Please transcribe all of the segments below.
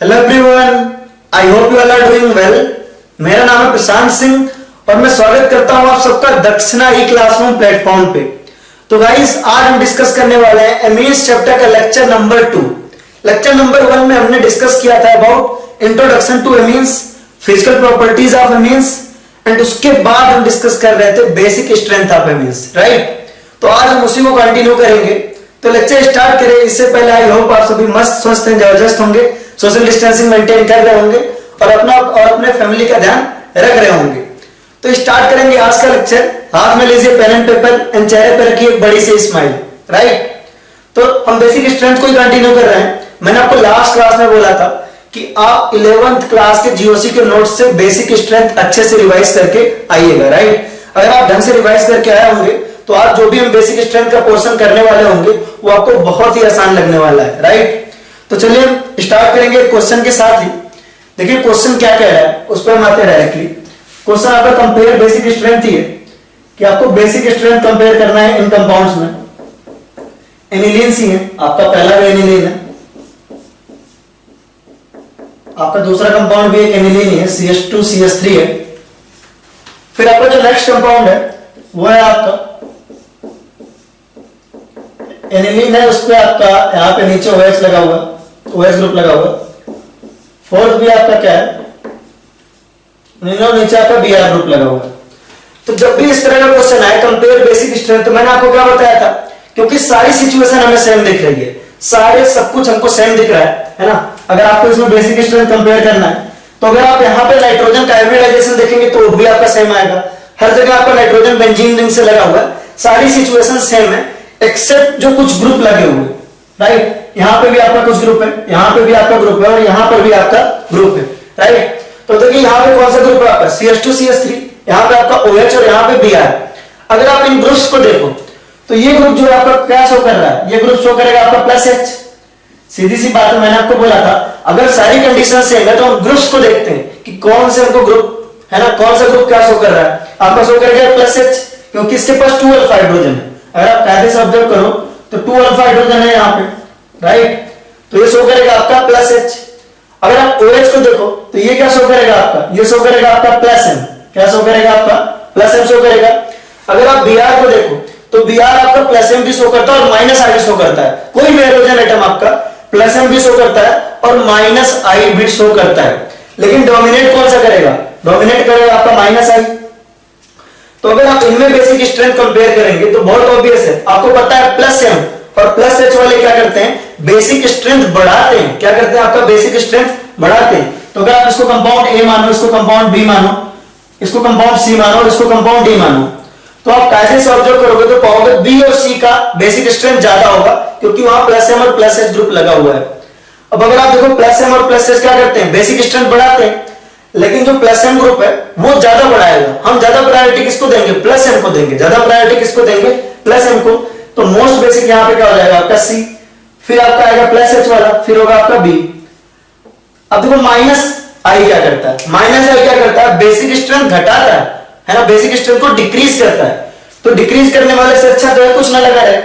Hello everyone, I hope you all are doing well. मेरा नाम है प्रशांत सिंह और मैं स्वागत करता हूं आप सबका दक्षिणा ई क्लासरूम प्लेटफॉर्म पे। तो गाइस, आज हम डिस्कस करने वाले हैं एमीन्स चैप्टर का लेक्चर नंबर 2। लेक्चर नंबर 1 में हमने डिस्कस किया था about introduction to amines, physical properties of amines, and उसके बाद हम डिस्कस कर रहे थे basic strength of amines, right. तो आज हम उसी को कंटिन्यू करेंगे। तो लेक्चर स्टार्ट करें इससे पहले आई होप आप सभी मस्त स्वस्थ एंड जबरदस्त होंगे, सोशल डिस्टेंसिंग मेंटेन कर रहे होंगे और अपने फैमिली का ध्यान रख रहे होंगे। तो स्टार्ट करेंगे आज का लेक्चर। हाथ में लीजिए पेन एंड पेपर एंड चेहरे पर रखिए एक बड़ी सी स्माइल, राइट। तो हम बेसिक स्ट्रेंथ को ही कंटिन्यू कर रहे हैं। मैंने आपको लास्ट क्लास में बोला था कि आप 11th क्लास के जीओसी के नोट्स से बेसिक स्ट्रेंथ अच्छे से रिवाइज करके आइएगा, राइट। अगर आप ढंग से रिवाइज करके आए होंगे तो आज जो भी हम बेसिक स्ट्रेंथ का पोर्शन करने वाले होंगे वो आपको बहुत ही आसान लगने वाला है, राइट। तो चलिए हम स्टार्ट करेंगे क्वेश्चन के साथ ही। देखिए क्वेश्चन क्या कह रहा है उस पर हम आते हैं डायरेक्टली। क्वेश्चन आपका कंपेयर बेसिक स्ट्रेंथ ही है कि आपको बेसिक स्ट्रेंथ कंपेयर करना है इन कंपाउंड्स में। एनिलीन्स ही है, आपका पहला भी एनिलीन है, आपका दूसरा कंपाउंड भी एक एनिलीन ही है, CH2CH3 है। फिर आपका जो नेक्स्ट कंपाउंड है वो है आपका एनिलीन है, उस पर आपका यहाँ पे नीचे OH लगा हुआ, OH ग्रुप लगा हुआ। फोर्थ भी आपका क्या है, नीचे आपका Br ग्रुप लगा हुआ। तो जब भी इस तरह का क्वेश्चन आए कंपेयर बेसिक स्ट्रेंथ, तो मैंने आपको क्या बताया था, क्योंकि सारी सिचुएशन हमें सेम दिख रही है, सारे सब कुछ हमको सेम दिख रहा है ना। अगर आपको इसमें बेसिक स्ट्रेंथ कंपेयर करना है तो अगर आप यहाँ पे नाइट्रोजन का हाइब्रिडाइजेशन देखेंगे तो वो भी आपका सेम आएगा। हर जगह आपका नाइट्रोजन बेंजीन रिंग से लगा हुआ है, सारी सिचुएशन सेम है एक्सेप्ट जो कुछ ग्रुप लगे हुए, राइट। यहाँ पे भी आपका कुछ ग्रुप है, यहाँ पे भी आपका ग्रुप है और यहाँ पर भी आपका ग्रुप है, राइट। तो देखिए यहाँ पे कौन सा ग्रुप है आपका CH2CH3, यहाँ पे आपका OH और यहाँ पे Br। अगर आप इन ग्रुप्स को देखो तो ये ग्रुप जो है आपका क्या शो कर रहा है, ये ग्रुप शो करेगा आपका +H। सीधी सी बात है, मैंने आपको बोला था अगर सारी कंडीशन सेम है तो हम ग्रुप्स को देखते हैं कि कौन से हमको ग्रुप है ना, कौन सा ग्रुप क्या शो कर रहा है। आपका शो करेगा +H क्योंकि इसके पास 2 अल्फा हाइड्रोजन है। अगर आप कायदे से ऑब्जर्व करो तो 2 अल्फा हाइड्रोजन है यहाँ पे, राइट। तो ये शो करेगा आपका +H। अगर आप OH को देखो तो ये क्या शो करेगा आपका, ये शो करेगा आपका +M। क्या शो करेगा आपका +M शो करेगा। अगर आप Br को देखो तो Br आपका +M भी शो करता है और -I भी शो करता है। कोई भी हाइड्रोजन एटम आपका +M भी शो करता है और -I भी शो करता है, लेकिन डोमिनेट कौन सा करेगा, डोमिनेट करेगा आपका -I। तो अगर आप इनमें बेसिक स्ट्रेंथ कंपेयर करेंगे तो बहुत ऑब्वियस है, आपको पता है +M और +H वाले क्या करते हैं, बेसिक स्ट्रेंथ बढ़ाते हैं। क्या करते हैं, आपका बेसिक स्ट्रेंथ बढ़ाते हैं। तो अगर आप इसको कंपाउंड A मानो, इसको कंपाउंड B मानो, इसको कंपाउंड C मानो और इसको कंपाउंड D मानो, तो आप कायदे से ऑब्जर्व करोगे तो पाओगे B और C का बेसिक स्ट्रेंथ ज्यादा होगा क्योंकि वहां +M और +H ग्रुप लगा हुआ है। अब अगर आप देखो +M और +H क्या करते हैं, बेसिक स्ट्रेंथ बढ़ाते हैं, लेकिन जो +M ग्रुप है वो ज्यादा बढ़ाएगा। हम ज्यादा प्रायोरिटी किसको देंगे, +M को देंगे। ज्यादा प्रायोरिटी किसको देंगे, +M को। तो मोस्ट बेसिक यहां पे क्या हो जाएगा आपका C, फिर आपका आएगा +H वाला, फिर होगा आपका B। अब देखो -I क्या करता है, -I क्या करता है, बेसिक स्ट्रेंथ घटाता है ना, बेसिक स्ट्रेंथ को डिक्रीज करता है। तो डिक्रीज करने वाले से अच्छा तो है कुछ ना लगा रहे।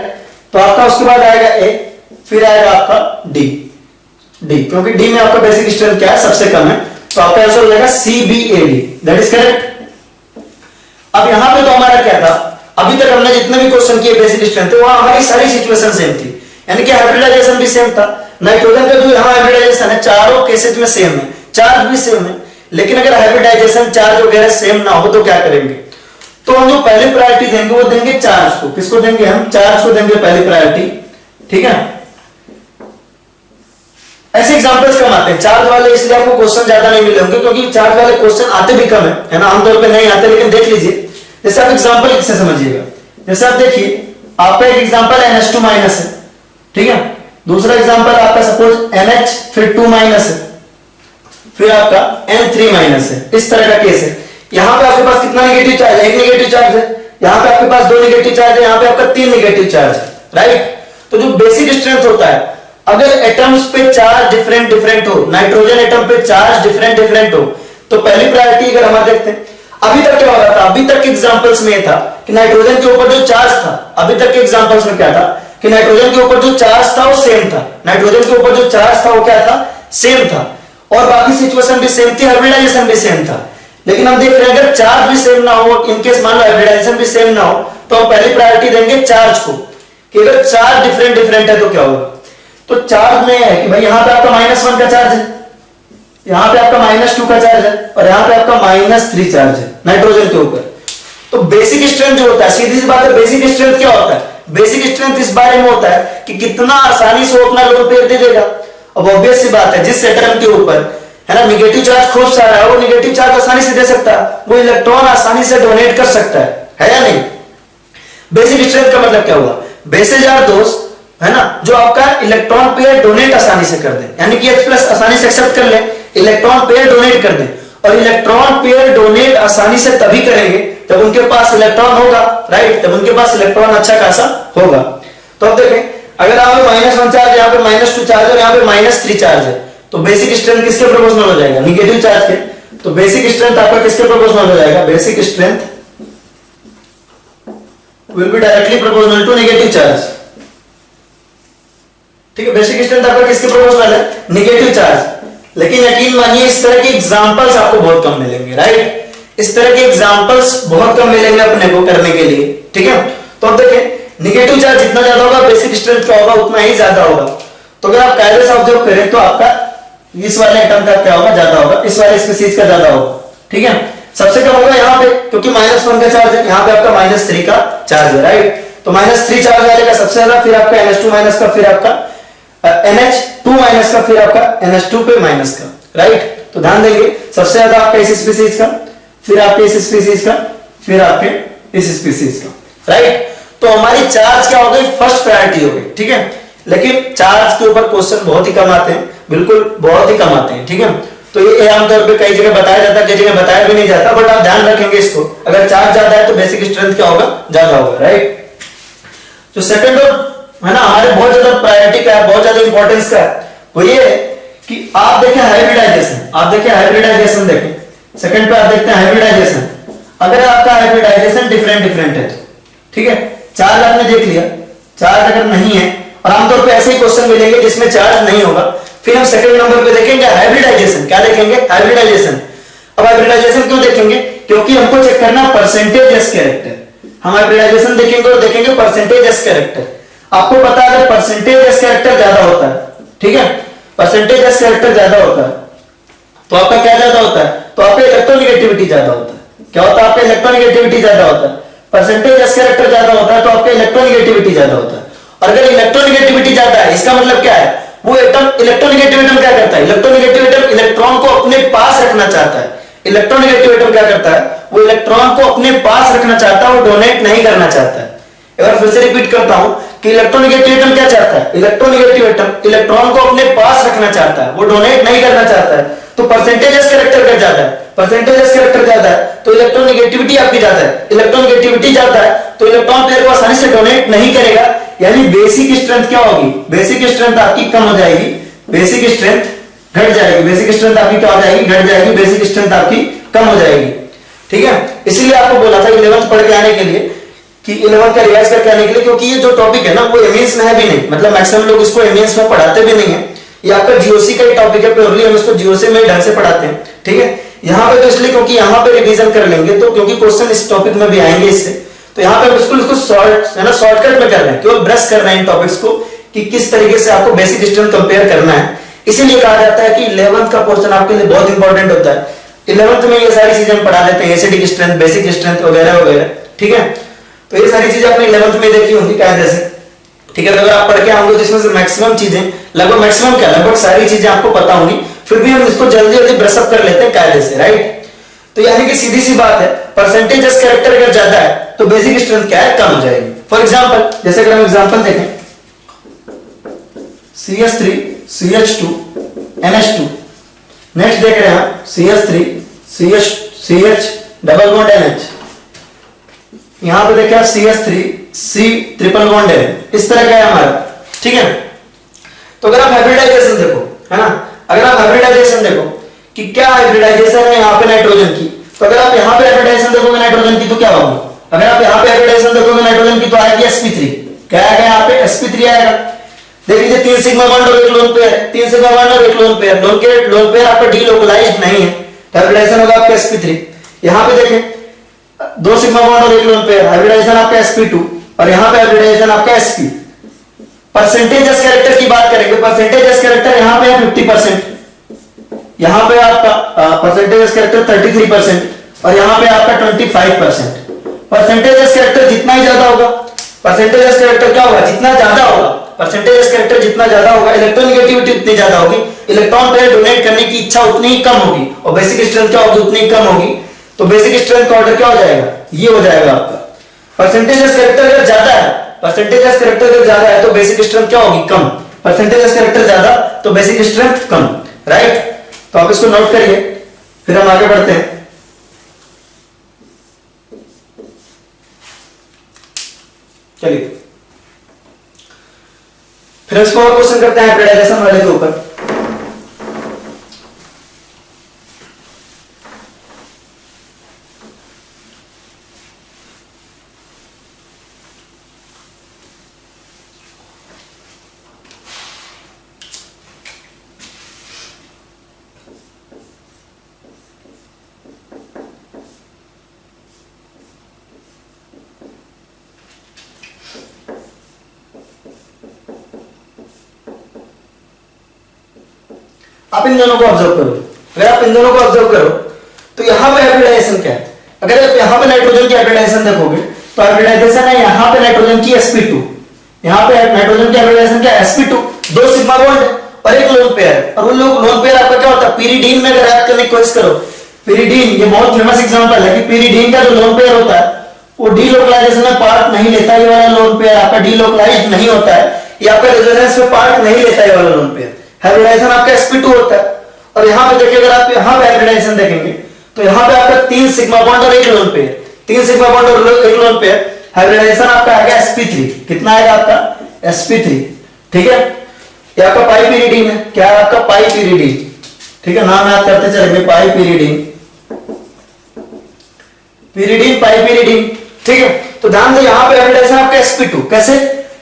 तो आपका उसके बाद आएगा A, फिर आएगा आपका D, क्योंकि D में आपका बेसिक स्ट्रेंथ क्या है, सबसे कम है। तो आपका आंसर हो जाएगा CBAD, दैट इज करेक्ट। अब यहां पे तो हमारा क्या था, अभी तक हमने जितने भी क्वेश्चन किए बेसिक स्ट्रेंथ वहां हमारी सारी सिचुएशन सेम थी, यानी कि हाइब्रिडाइजेशन भी सेम था। नाइट्रोजन का जो यहां हाइब्रिडाइजेशन है चारों केसेस में सेम है, चार्ज भी सेम है। लेकिन अगर हाइब्रिडाइजेशन चार्ज वगैरह सेम ना हो तो क्या करेंगे, तो हम जो पहली प्रायोरिटी देंगे वो देंगे चार्ज को। किसको देंगे, हम चार्ज को देंगे पहली प्रायोरिटी, ठीक है। ऐसे एग्जांपल्स कम आते हैं चार्ज वाले, इसलिए आपको क्वेश्चन ज्यादा नहीं मिले होंगे क्योंकि चार्ज वाले क्वेश्चन आते भी कम है ना, आमतौर पे नहीं आते। लेकिन देख लीजिए, जैसे आप एग्जांपल इससे समझिएगा। जैसे आप देखिए आपका एक एग्जांपल NH2- है, ठीक है। दूसरा एग्जांपल आपका सपोज NH फिर 2- है, फिर आपका N3- है। इस तरह का केस है। यहां पे आपके पास कितना नेगेटिव चार्ज है, एक नेगेटिव चार्ज है। यहां पे आपके पास 2 नेगेटिव चार्ज है, यहां पे आपका 3 नेगेटिव चार्ज है, राइट। तो जो बेसिक स्ट्रेंथ होता है, अगर एटम्स पे चार्ज डिफरेंट हो, नाइट्रोजन एटम पे चार्ज डिफरेंट हो, तो पहली प्रायोरिटी अगर हम देखते हैं, अभी तक क्या हो रहा था, अभी तक के एग्जांपल्स में था कि नाइट्रोजन के ऊपर जो चार्ज था, अभी तक के एग्जांपल्स में क्या था कि नाइट्रोजन के ऊपर जो चार्ज था वो सेम था, नाइट्रोजन के ऊपर जो चार्ज था वो क्या था, सेम था। और बाकी सिचुएशन भी सेम थी, हाइब्रिडाइजेशन भी सेम था। लेकिन हम देख रहे हैं अगर चार्ज भी सेम ना हो, इनकेस मान लो हाइब्रिडाइजेशन भी सेम ना हो, तो हम पहली प्रायोरिटी देंगे चार्ज को, कि अगर चार्ज डिफरेंट डिफरेंट है तो क्या होगा। तो चार्ज में है कि भाई यहां पे आपका -1 का चार्ज है, यहां पे आपका -2 का चार्ज है, और यहां पे आपका -3 चार्ज है नाइट्रोजन के ऊपर। तो बेसिक स्ट्रेंथ जो होता है, सीधी सी बात है, बेसिक स्ट्रेंथ क्या होता है? बेसिक स्ट्रेंथ इस बारे में होता है कि कितना आसानी से वो अपना लोड पेयर दे देगा। अब ऑब्वियस सी बात है, जिस एटम के ऊपर है ना निगेटिव चार्ज खूब सारा है, वो निगेटिव चार्ज आसानी से दे सकता है, वो इलेक्ट्रॉन आसानी से डोनेट कर सकता है या नहीं? बेसिक स्ट्रेंथ का मतलब क्या हुआ? बेसेज आर दोस्त, है ना, जो आपका इलेक्ट्रॉन पेयर डोनेट आसानी से कर दे, यानी कि H+ आसानी से एक्सेप्ट कर ले, इलेक्ट्रॉन पेयर डोनेट कर दे। और इलेक्ट्रॉन पेयर डोनेट आसानी से तभी करेंगे जब उनके पास इलेक्ट्रॉन होगा, राइट, तब उनके पास इलेक्ट्रॉन अच्छा खासा होगा। तो अब देखें, अगर यहाँ पे -1 चार्ज, यहाँ पे -2 चार्ज और यहाँ पे -3 चार्ज है, तो बेसिक स्ट्रेंथ किसके प्रोपोर्शनल हो जाएगा? निगेटिव चार्ज के। तो बेसिक स्ट्रेंथ आपका किसके प्रोपोर्शनल हो जाएगा? Basic strength will be directly proportional to negative charge। ठीक है, बेसिक स्ट्रेंथ आपका किसके प्रोपोर्शनल है? Negative charge. लेकिन यकीन मानिए इस तरह के एग्जांपल्स आपको बहुत कम मिलेंगे, राइट, इस तरह के एग्जांपल्स बहुत कम मिलेंगे अपने को करने के लिए। ठीक है, तो अब देखें, निगेटिव चार्ज जितना ज्यादा होगा बेसिक स्ट्रेंथ क्या होगा? उतना ही ज्यादा होगा। तो अगर आप कायदे से ऑब्जर्व करें तो आपका इस वाले एटम का क्या होगा? ज्यादा होगा, इस वाले स्पीशीज का ज्यादा होगा। ठीक है, सबसे कम होगा यहाँ पे, क्योंकि -1 का चार्ज है, यहाँ पे आपका -3 का चार्ज है, राइट। तो -3 चार्ज वाले का सबसे ज्यादा, फिर आपका NH2- का, फिर आपका NH2- का, फिर आपका NH2 पे माइनस का, राइट। तो ध्यान देंगे, सबसे ज्यादा आपका इस स्पीशीज का, फिर आपके इस स्पीशीज का, फिर आपके इस स्पीशीज का, राइट। तो हमारी चार्ज क्या हो गई? फर्स्ट प्रायोरिटी हो गई। ठीक है, लेकिन चार्ज के ऊपर क्वेश्चन बहुत ही कम आते हैं, बिल्कुल बहुत ही कम आते हैं। ठीक है, तो ये आमतौर पे कई जगह बताया जाता है, कई जगह बताया भी नहीं जाता, बट आप ध्यान रखेंगे इसको, अगर चार्ज ज्यादा है तो बेसिक स्ट्रेंथ क्या होगा? ज्यादा होगा, राइट। जो सेकंड और है ना हमारे बहुत ज्यादा प्रायोरिटी का है, बहुत ज्यादा इंपॉर्टेंस का है, वो ये कि आप देखें हाइब्रिडाइजेशन, आप देखें हाइब्रिडाइजेशन, देखें सेकंड पे आप देखते हैं हाइब्रिडाइजेशन। अगर आपका हाइब्रिडाइजेशन डिफरेंट डिफरेंट है, ठीक है, चार्ज आपने देख लिया, चार्ज अगर नहीं है, और आमतौर पे ऐसे ही क्वेश्चन मिलेंगे जिसमें चार्ज नहीं होगा, फिर हम सेकंड नंबर पे देखेंगे हाइब्रिडाइजेशन। क्या देखेंगे? हाइब्रिडाइजेशन। अब हाइब्रिडाइजेशन क्यों देखेंगे? क्योंकि हमको चेक करना परसेंटेज एस कैरेक्टर। हम हाइब्रिडाइजेशन देखेंगे और देखेंगे परसेंटेज एस कैरेक्टर। आपको पता है अगर परसेंटेज एस कैरेक्टर ज्यादा होता है, ठीक है, परसेंटेज एस कैरेक्टर ज्यादा होता है, तो आपका क्या ज्यादा होता है? तो आपका इलेक्ट्रोनेगेटिविटी ज्यादा होता है। क्या होता है? आपका इलेक्ट्रोनेगेटिविटी ज्यादा होता है। परसेंटेज एस कैरेक्टर ज्यादा होता है तो आपका इलेक्ट्रोनेगेटिविटी ज्यादा होता है। और अगर इलेक्ट्रोनेगेटिविटी ज्यादा है, इसका मतलब क्या है? वो एटम, इलेक्ट्रोनेगेटिव एटम क्या करता है? इलेक्ट्रोनेगेटिव एटम इलेक्ट्रॉन को अपने पास रखना चाहता है। इलेक्ट्रोनेगेटिव एटम क्या करता है? वो इलेक्ट्रॉन को अपने पास रखना चाहता है, वो डोनेट नहीं करना चाहता है। एक बार फिर से रिपीट करता हूं कि इलेक्ट्रोनेगेटिव एटम क्या चाहता है? इलेक्ट्रोनेगेटिव एटम इलेक्ट्रॉन को अपने पास रखना चाहता है, वो डोनेट नहीं करना चाहता है। तो परसेंटेज एस कैरेक्टर क्या ज्यादा है? परसेंटेज एस कैरेक्टर ज्यादा है तो इलेक्ट्रोनेगेटिविटी आपकी ज्यादा है। इलेक्ट्रोनेगेटिविटी ज्यादा है तो इलेक्ट्रॉन पेयर को आसानी से डोनेट नहीं करेगा, यानी बेसिक स्ट्रेंथ क्या होगी? बेसिक स्ट्रेंथ आपकी कम हो जाएगी, बेसिक स्ट्रेंथ घट जाएगी, बेसिक स्ट्रेंथ आपकी क्या हो जाएगी? घट जाएगी, बेसिक स्ट्रेंथ आपकी कम हो जाएगी। ठीक है, इसलिए आपको बोला था 11th पढ़ के आने के लिए, कि 11th का रिवाइज करके आने के लिए, क्योंकि ये जो टॉपिक है ना वो एमईएस में है भी नहीं, मतलब मैक्सिमम लोग इसको एमईएस में पढ़ाते भी नहीं है। ये आपका जीओसी का ही टॉपिक है, प्योरली हम इसको जीओसी में ढंग से पढ़ाते हैं। ठीक है, यहाँ पे तो इसलिए क्योंकि यहाँ पे रिवीजन कर लेंगे, तो क्योंकि क्वेश्चन इस टॉपिक में भी आएंगे इससे, तो यहाँ पे बिल्कुल इसको शॉर्ट है ना, शॉर्टकट में कर रहे हैं, केवल ब्रश कर रहे हैं इन टॉपिक्स को कि किस तरीके से आपको बेसिक स्ट्रेंथ कंपेयर करना है। इसीलिए कहा जाता है कि 11th का पोर्शन आपके लिए बहुत इंपॉर्टेंट होता है। 11th में ये सारी चीजें हम पढ़ा देते हैं, एसिडिक स्ट्रेंथ, बेसिक स्ट्रेंथ वगैरह वगैरह। ठीक है, तो ये सारी चीजें आपने 11th में देखी होंगी कायदे से। ठीक है, अगर आप पढ़ के आएंगे तो इसमें से मैक्सिमम चीजें, लगभग मैक्सिमम क्या, लगभग सारी चीजें आपको पता होंगी, फिर भी हम इसको जल्दी जल्दी ब्रशअप कर लेते हैं कायदे से, राइट। तो यानी कि सीधी सी बात है, परसेंटेज एस कैरेक्टर अगर ज्यादा है तो बेसिक स्ट्रेंथ क्या है? कम हो जाएगी। फॉर एग्जांपल, जैसे अगर हम एग्जांपल देखें, CH3 CH2 NH2, नेक्स्ट देख रहे हैं CH3 CH double bond NH, यहां पे देखिए CH3 C ट्रिपल बॉन्ड है, इस तरह का है हमारा। ठीक है, तो अगर आप हाइब्रिडाइजेशन देखो, है ना, अगर आप हाइब्रिडाइजेशन देखो कि क्या हाइब्रिडाइजेशन है यहाँ पे नाइट्रोजन की, तो अगर आप यहाँ पे हाइब्रिडाइजेशन देखोगे नाइट्रोजन की तो क्या होगा? अगर आप यहाँ पे हाइब्रिडाइजेशन देखोगे नाइट्रोजन की तो आएगी sp3। क्या आएगा यहाँ पे? sp3 आएगा। देख लीजिए 3 सिग्मा बॉन्ड और एक लोन पेयर है, 3 सिग्मा बॉन्ड और एक लोन पेयर, लोन पेयर आपका डीलोकलाइज्ड नहीं है, हाइब्रिडाइजेशन होगा आपका sp3। यहां पे देखें 2 सिग्मा बॉन्ड और एक लोन पेयर, हाइब्रिडाइजेशन आपका sp2 और यहां पे हाइब्रिडाइजेशन आपका sp। परसेंटेज एस कैरेक्टर की बात करेंगे, परसेंटेज एस कैरेक्टर यहां पे है 50%, यहां पे आपका परसेंटेज एस कैरेक्टर 33% और यहां पे आपका 25%। परसेंटेज एस कैरेक्टर जितना ही ज्यादा होगा, परसेंटेज एस कैरेक्टर क्या होगा, जितना ज्यादा होगा, परसेंटेज एस कैरेक्टर जितना ज्यादा होगा, इलेक्ट्रोनेगेटिविटी उतनी ज्यादा होगी, इलेक्ट्रॉन पेयर डोनेट करने की इच्छा उतनी ही कम होगी और बेसिक स्ट्रेंथ क्या होगी, उतनी ही कम होगी। तो बेसिक स्ट्रेंथ का ऑर्डर क्या हो जाएगा, ये हो जाएगा आपका। परसेंटेज एस कैरेक्टर अगर ज्यादा है, परसेंटेज एस कैरेक्टर अगर ज्यादा है तो बेसिक स्ट्रेंथ क्या होगी, कम। परसेंटेज एस कैरेक्टर ज्यादा तो बेसिक स्ट्रेंथ कम, राइट। तो आप इसको नोट करिए, फिर हम आगे बढ़ते हैं। चलिए फिर इसको और क्वेश्चन करते हैं हाइब्रिडाइजेशन वाले के ऊपर। आप इन दोनों को ऑब्जर्व करो, अगर आप इन दोनों को ऑब्जर्व करो तो यहां पे हाइब्रिडाइजेशन क्या है, अगर आप यहां पे नाइट्रोजन की हाइब्रिडाइजेशन देखोगे तो हाइब्रिडाइजेशन है यहां पे नाइट्रोजन की sp2, यहां पे नाइट्रोजन की हाइब्रिडाइजेशन क्या है sp2, 2 सिग्मा बॉन्ड और एक लोन पेयर, और वो लोन पेयर आपका क्या होता है, pyridine में अगर ऐड करने की कोशिश करो, pyridine ये बहुत फेमस एग्जांपल है कि pyridine का जो लोन पेयर होता है वो डीलोकलाइजेशन में पार्ट नहीं लेता, ये वाला लोन पेयर आपका डीलोकलाइज्ड नहीं होता है, ये आपका रेजोनेंस में पार्ट नहीं लेता है, ये वाला लोन पेयर। हाइब्रिडाइजेशन आपका sp2 होता है। और यहां पे देखिए, अगर आप यहां पे हाइब्रिडाइजेशन देखेंगे तो यहां पे आपका 3 सिग्मा बॉन्ड और एक लोन पेयर, 3 सिग्मा बॉन्ड और एक लोन पेयर, हाइब्रिडाइजेशन आपका आ गया sp3। कितना आएगा आपका sp3, ठीक है। ये आपका पाइपीरिडीन है, क्या है आपका पाइपीरिडीन, ठीक है, नाम याद करते चलेंगे, पाइपीरिडीन, पिरिडीन पाइपीरिडीन, ठीक है। तो ध्यान दो यहां पे हाइब्रिडाइजेशन आपका sp2, कैसे,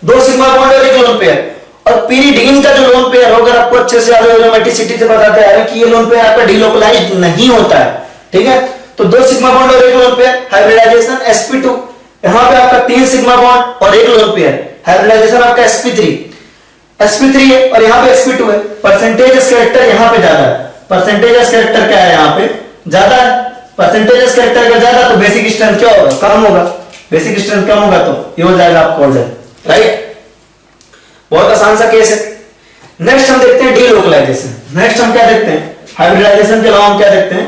2 सिग्मा बॉन्ड और एक लोन पेयर, और pyridine का जो लोन पेयर होगा आपको अच्छे से एरोमेटिसिटी से बताते आ रहे हैं कि ये लोन पेयर आपका डीलोकलाइज्ड नहीं होता है, ठीक है। तो 2 सिग्मा बॉन्ड और एक लोन पेयर, हाइब्रिडाइजेशन sp2, यहां पे आपका 3 सिग्मा बॉन्ड और एक लोन पेयर, हाइब्रिडाइजेशन आपका sp3 है और यहां पे sp2 है। परसेंटेज एस कैरेक्टर यहां पे ज्यादा है, परसेंटेज एस कैरेक्टर क्या है, यहां पे ज्यादा है, परसेंटेज एस कैरेक्टर का ज्यादा तो बेसिक स्ट्रेंथ क्या होगा, कम होगा, बेसिक स्ट्रेंथ कम होगा तो ये हो जाएगा आपका ऑर्डर, राइट। बहुत आसान सा केस है। नेक्स्ट हम देखते हैं डीलोकलाइजेशन, नेक्स्ट हम क्या देखते हैं, हाइब्रिडाइजेशन के अलावा हम क्या देखते हैं,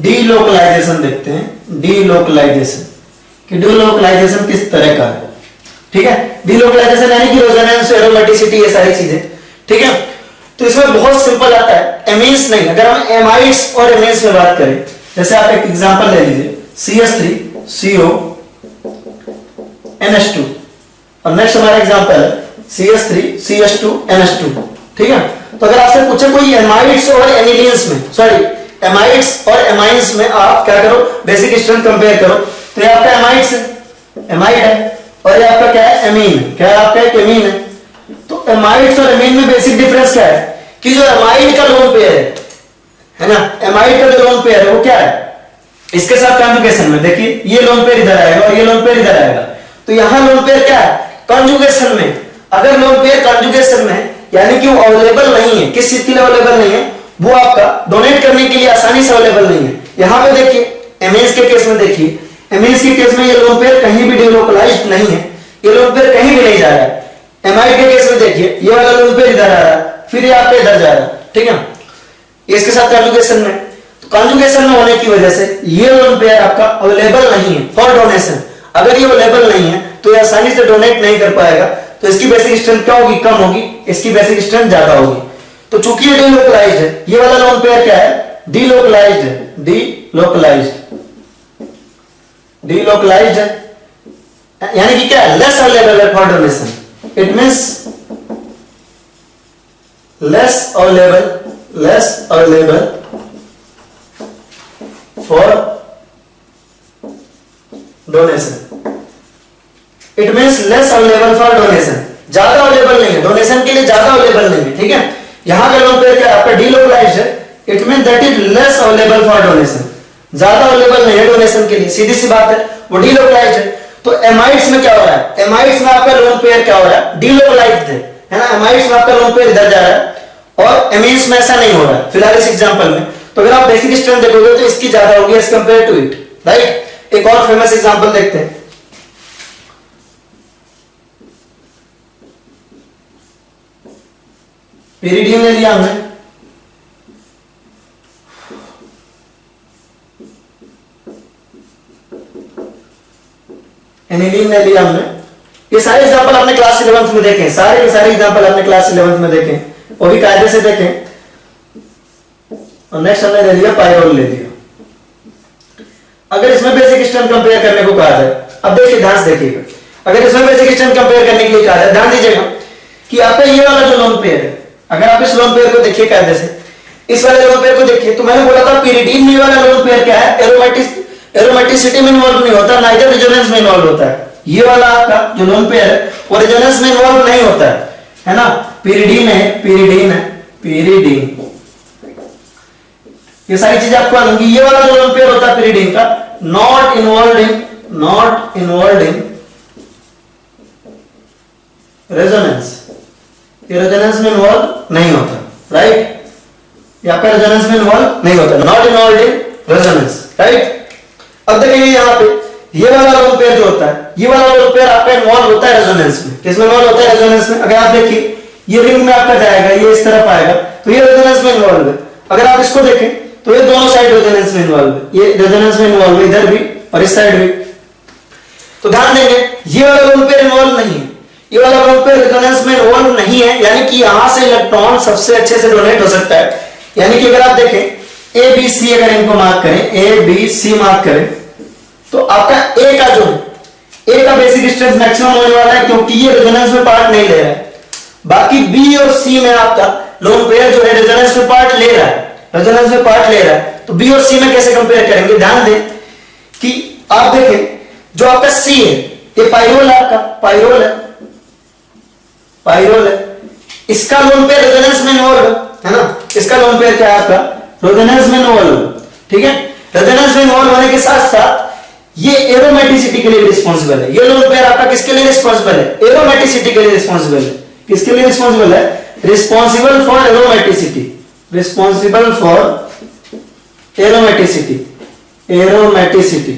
डीलोकलाइजेशन देखते हैं, डीलोकलाइजेशन कि डीलोकलाइजेशन किस तरह का है, ठीक है। डीलोकलाइजेशन यानी कि रेजोनेंस, एरोमेटिसिटी, ये सारी चीजें, ठीक है। तो इसमें बहुत सिंपल आता है, एमीन्स नहीं, अगर हम एमाइड्स और एमीन्स में बात करें, जैसे आप एक एग्जांपल ले लीजिए, CH3CO NH2 और नेक्स्ट हमारा एग्जांपल है CH3CH2 NH2, ठीक है। तो अगर आपसे पूछे कोई एमाइड्स और एनिलीन्स में, सॉरी एमाइड्स और एमाइंस में आप क्या करो, बेसिक स्ट्रेंथ कंपेयर करो, तो ये आपका एमाइड्स है, एमाइड है, और ये आपका क्या है, एमीन, क्या है आपका एक एमीन है। तो एमाइड्स और एमीन में बेसिक डिफरेंस क्या है कि जो एमाइड का लोन पेयर है ना, एमाइड का जो लोन पेयर है वो क्या है, इसके साथ कॉन्जुगेशन में देखिए ये लोन पेयर इधर आएगा और ये लोन पेयर इधर आएगा, तो यहां लोन पेयर क्या है, कॉन्जुगेशन में। अगर लोन पेयर कॉन्जुगेशन में यानी कि वो अवेलेबल नहीं है, किस चीज के लिए अवेलेबल नहीं है, वो आपका डोनेट करने के लिए आसानी से अवेलेबल नहीं है। यहां पे देखिए एमीन्स के केस में, देखिए एमीन्स के केस में ये लोन पेयर कहीं भी डीलोकलाइज्ड नहीं है, ये लोन पेयर कहीं भी नहीं जा रहा है। एमाइड के केस में देखिए ये वाला लोन पेयर इधर आ रहा है, फिर ये आपके इधर जा रहा है, ठीक है, इसके साथ कॉन्जुगेशन में। तो कॉन्जुगेशन में होने की वजह से ये लोन पेयर आपका अवेलेबल नहीं है फॉर डोनेशन। अगर ये अवेलेबल नहीं है तो ये आसानी से डोनेट नहीं कर पाएगा, तो इसकी बेसिक स्ट्रेंथ क्या होगी, कम होगी, इसकी बेसिक स्ट्रेंथ ज्यादा होगी। तो चूंकि ये डीलोकलाइज्ड है, ये वाला लोन पेयर क्या है, डीलोकलाइज्ड है, डीलोकलाइज्ड है, यानी कि क्या है, लेस अवेलेबल है for donation, it means less available for donation, it means less available for donation, ज्यादा अवेलेबल नहीं है, डोनेशन के लिए ज्यादा अवेलेबल नहीं है, ठीक है। यहां का लोन पेयर क्या है आपका डीलोकलाइज्ड है, it mean that is less available for donation, ज्यादा अवेलेबल नहीं है डोनेशन के लिए, सीधी सी बात है, वो डीलोकलाइज्ड है। तो एमाइड्स में क्या हो रहा है, एमाइड्स में आपका लोन पेयर क्या हो रहा है, डीलोकलाइज्ड है ना, एमाइड्स में आपका लोन पेयर इधर जा रहा है और एमीन्स में ऐसा नहीं हो रहा है फिलहाल इस एग्जांपल में। तो अगर आप बेसिक स्ट्रेंथ देखोगे तो इसकी ज्यादा होगी as compare to it, right. एक और फेमस एग्जांपल देखते हैं, पेरिडियम ले लिया हमने, एनिलीन ले लिया हमने, ये सारे एग्जांपल आपने क्लास 11th में देखे, सारे के सारे एग्जांपल आपने क्लास 11th में देखे, वो भी कायदे से देखें। और नेक्स्ट हमने ले लिया पायरोल ले लिया। अगर इसमें बेसिक स्ट्रेंथ कंपेयर करने को कहा जाए, अब देखिए ध्यान से देखिएगा, अगर इसमें बेसिक स्ट्रेंथ कंपेयर करने के लिए कहा जाए, ध्यान दीजिएगा कि आपका ये वाला जो लोन पेयर है, अगर आप इस लोन पेयर को देखिए कायदे से, इस वाले लोन पेयर को देखिए, तो मैंने बोला था पीरिडीन में वाला लोन पेयर क्या है, एरोमेटिसिटी में इन्वॉल्व नहीं होता, नाइदर रेजोनेंस में इन्वॉल्व होता है। ये वाला आपका जो लोन पेयर है वो रेजोनेंस में इन्वॉल्व नहीं होता है ना, पीरिडीन है, पीरिडीन है, पीरिडीन, ये सारी चीजें आपको आएंगी। ये वाला जो लोन पेयर होता है पीरिडीन का, नॉट इन्वॉल्वड इन रेजोनेंस, ये रेजोनेंस में इन्वॉल्व नहीं होता, राइट, ये आपका रेजोनेंस में इन्वॉल्व नहीं होता, not involved in resonance, right. अब देखिए यहां पे ये वाला लोन पेयर जो होता है, ये वाला लोन पेयर आपका इन्वॉल्व होता है रेजोनेंस में, किसमें इन्वॉल्व होता है, रेजोनेंस में। अगर आप देखिए ये रिंग में आपका जाएगा, ये इस तरफ आएगा, तो ये रेजोनेंस में इन्वॉल्व है। अगर आप इसको देखें तो ये दोनों साइड रेजोनेंस में इन्वॉल्व है, ये रेजोनेंस में इन्वॉल्व है, इधर भी और इस साइड भी। तो ध्यान देंगे ये वाला लोन पेयर इन्वॉल्व नहीं है, ये वाला लोन पेयर रेजोनेंस में इन्वॉल्व नहीं है, यानी कि यहां से इलेक्ट्रॉन सबसे अच्छे से डोनेट हो सकता है। यानी कि अगर आप देखें ए बी सी, अगर इनको मार्क करें, ए बी सी मार्क करें, तो आपका ए का जो ए का बेसिक स्ट्रेंथ मैक्सिमम होने वाला है, क्योंकि ये रेजोनेंस में पार्ट नहीं ले रहा है। बाकी बी और सी में आपका लोन पेयर जो है रेजोनेंस में पार्ट ले रहा है, रेजोनेंस में पार्ट ले रहा है। तो बी और सी में कैसे कंपेयर करेंगे, ध्यान दें कि आप देखें जो आपका सी है, ये पाइरोल है, आपका पाइरोल है, पाइरोल है, इसका लोन पेयर रेजोनेंस में इन्वॉल्व है ना, इसका लोन पेयर क्या है आपका रेजोनेंस में इन्वॉल्व, ठीक है। रेजोनेंस में इन्वॉल्व होने के साथ साथ ये एरोमेटिसिटी के लिए रिस्पांसिबल है, ये लोन पेयर आपका किसके लिए रिस्पांसिबल है, एरोमेटिसिटी के लिए रिस्पांसिबल है। किसके लिए रिस्पांसिबल है, responsible for aromaticity, responsible for aromaticity, aromaticity.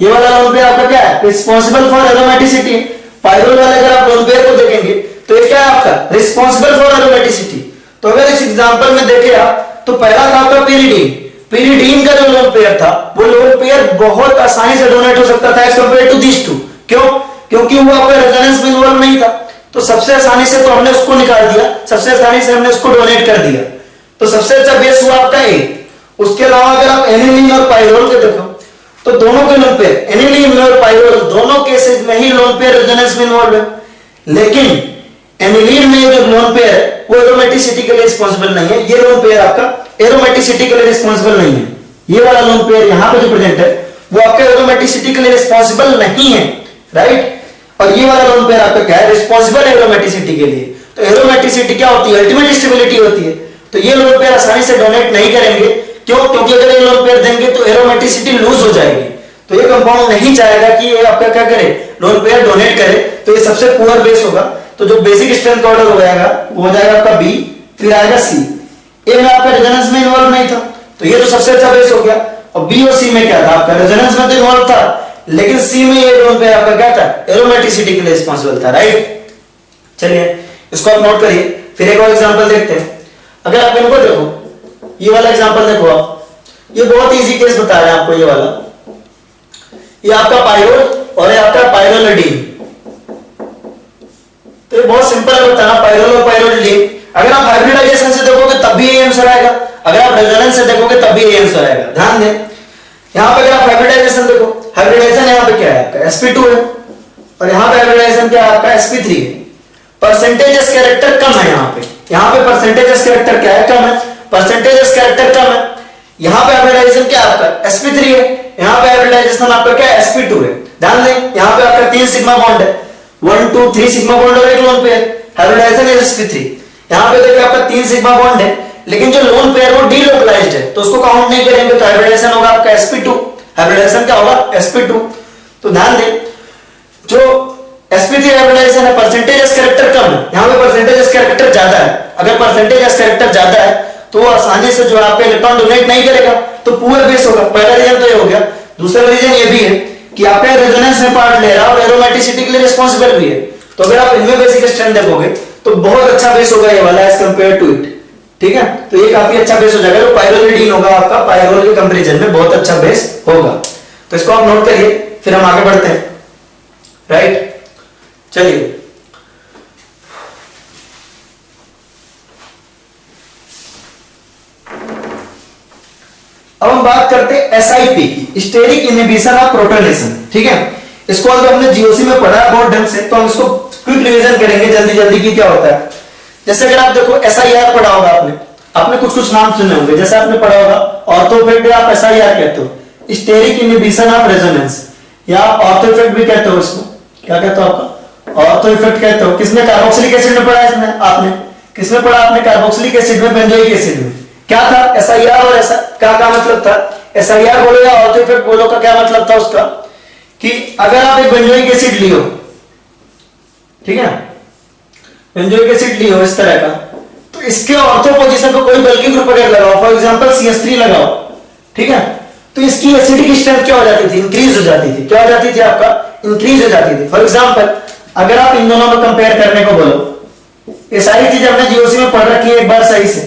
ये वाला लोन पेयर आपका क्या है, रिस्पांसिबल फॉर एरोमेटिसिटी। पाइरोल वाले अगर आप लोन पेयर को देखेंगे तो ये क्या है आपका रिस्पांसिबल फॉर एरोमेटिसिटी। तो अगर इस एग्जांपल में देखें आप, तो पहला था आपका पीरिडीन, पीरिडीन का जो लोन पेयर था वो लोन पेयर बहुत आसानी से डोनेट हो सकता था as compare to this two. क्यों, क्योंकि वो आपका रेजोनेंस में इन्वॉल्व नहीं था, तो सबसे आसानी से तो हमने उसको निकाल दिया, सबसे आसानी से हमने उसको डोनेट कर दिया, तो सबसे अच्छा बेस हुआ आपका ए। उसके अलावा अगर आप एनिलीन और पाइरोल के देखो तो दोनों के लोन पेयर, एनिलीन और पाइरोल दोनों केसेस में ही लोन पेयर रेजोनेंस में इन्वॉल्व है, लेकिन एनिलीन में जो लोन पेयर है वो एरोमेटिसिटी के लिए रिस्पांसिबल नहीं है, ये लोन पेयर आपका एरोमेटिसिटी के लिए रिस्पांसिबल नहीं है। ये वाला लोन पेयर यहां पे जो प्रेजेंट है वो आपका एरोमेटिसिटी के लिए रिस्पांसिबल नहीं है, राइट। और ये वाला लोन पेयर आपका क्या है, रिस्पांसिबल एरोमेटिसिटी के लिए। तो एरोमेटिसिटी क्या होती है, अल्टीमेट स्टेबिलिटी होती है। तो ये लोन पेयर आसानी से डोनेट नहीं करेंगे, क्यों, क्योंकि अगर ये लोन पेयर देंगे तो एरोमेटिसिटी लूज हो जाएगी, तो ये कंपाउंड नहीं चाहेगा कि ये आपका क्या करे, लोन पेयर डोनेट करे, तो ये सबसे पुअर बेस होगा। तो जो बेसिक स्ट्रेंथ ऑर्डर हो जाएगा वो हो जाएगा आपका बी, फिर आएगा सी। ए में आपका रेजोनेंस में इन्वॉल्व नहीं था, तो ये तो सबसे अच्छा बेस हो गया। और बी और सी में क्या था, आपका रेजोनेंस में तो इन्वॉल्व था, लेकिन सी में ये लोन पेयर आपका क्या था, एरोमेटिसिटी के लिए रिस्पांसिबल था, राइट। चलिए इसको आप नोट करिए, फिर एक और एग्जांपल देखते हैं। अगर आप इनको देखो, ये वाला एग्जांपल देखो आप, ये बहुत इजी केस बता रहे हैं आपको, ये वाला, ये आपका पाइरोल और ये आपका पाइरोलिडीन। तो ये बहुत सिंपल है बताना, पाइरोल और पाइरोलिडीन। अगर आप हाइब्रिडाइजेशन से देखोगे तब भी ये आंसर आएगा, अगर आप रेजोनेंस से देखोगे तब भी ये आंसर आएगा। ध्यान दें यहां पे अगर आप हाइब्रिडाइजेशन देखो, हाइब्रिडाइजेशन यहां पे क्या है आपका sp2 है, और यहां पे हाइब्रिडाइजेशन क्या है आपका sp3 है। परसेंटेजेस कैरेक्टर कम है यहां पे परसेंटेजेस कैरेक्टर क्या है, कम है, परसेंटेजेस कैरेक्टर कम है। यहां पे हाइब्रिडाइजेशन क्या है आपका sp3 है, यहां पे हाइब्रिडाइजेशन आपका क्या है sp2 है। ध्यान दें यहां पे आपका 3 सिग्मा बॉन्ड है, 1 2 3 सिग्मा बॉन्ड और एक लोन पेयर, हाइब्रिडाइजेशन है sp3। यहाँ पे देखिए आपका 3 सिग्मा बॉन्ड है, लेकिन जो लोन पेयर वो डीलोकलाइज्ड है, तो उसको काउंट नहीं करेंगे, तो हाइब्रिडाइजेशन होगा आपका sp2। हाइब्रिडाइजेशन क्या होगा? sp2। तो ध्यान दें, जो sp3 हाइब्रिडाइजेशन है, परसेंटेज एस कैरेक्टर कम है, यहाँ पे परसेंटेज एस कैरेक्टर ज्यादा है। अगर परसेंटेज एस कैरेक्टर ज्यादा है तो वो आसानी से जो आपका इलेक्ट्रॉन डोनेट नहीं करेगा, तो पुअर बेस होगा। पहला रीजन तो ये हो गया। दूसरा रीजन ये भी है कि आपका रेजोनेंस में पार्ट ले रहा है और एरोमेटिसिटी के लिए रिस्पांसिबल भी है। तो अगर आप इनमें बेसिक स्ट्रेंथ देखोगे तो बहुत अच्छा बेस होगा ये वाला एज कंपेयर टू इट। ठीक है, तो ये काफी अच्छा बेस हो जाएगा, जो पाइरोलिडीन होगा आपका पाइरोल के कंपैरिजन में बहुत अच्छा बेस होगा। तो इसको आप नोट करिए, फिर हम आगे बढ़ते हैं। राइट, चलिए अब हम बात करते हैं एसआईपी की, स्टेरिक इनहिबिशन ऑफ प्रोटोनेशन। ठीक है, इसको अगर हमने जीओसी में पढ़ा है बहुत ढंग से, तो हम इसको क्विक रिवीजन करेंगे जल्दी जल्दी की क्या होता है। जैसे अगर आप देखो एसआईआर पढ़ा होगा आपने कुछ नाम सुने होंगे। जैसे आपने पढ़ा होगा ऑर्थो इफेक्ट, आप एसआईआर कहते हो, स्टेरिक इनहिबिशन ऑफ रेजोनेंस, या ऑर्थो इफेक्ट भी कहते हो। इसको क्या कहते हो? आपका ऑर्थो इफेक्ट कहते हो। किसमें? कार्बोक्सिलिक एसिड में पढ़ा है इसमें आपने। किसमें पढ़ा आपने? कार्बोक्सिलिक एसिड में, बेंजोइक एसिड में। क्या था एसआईआर और ऐसा क्या मतलब था? एसआईआर बोलो या ऑर्थो इफेक्ट बोलो का क्या मतलब था उसका, कि अगर आप एक बेंजोइक एसिड लियो, ठीक है, बेंजोइक एसिड लियो इस तरह का, तो इसके ऑर्थो पोजीशन पे कोई बल्कि ग्रुप अगर लगाओ, फॉर एग्जांपल CH3 लगाओ, ठीक है, तो इसकी एसिडिक स्ट्रेंथ क्या हो जाती थी? इंक्रीज हो जाती थी। क्या हो जाती थी? आपका इंक्रीज हो जाती थी। फॉर एग्जांपल अगर आप इन दोनों में कंपेयर करने को बोलो, ये सारी चीजें हमने जीओसी में पढ़ रखी है एक बार सही से,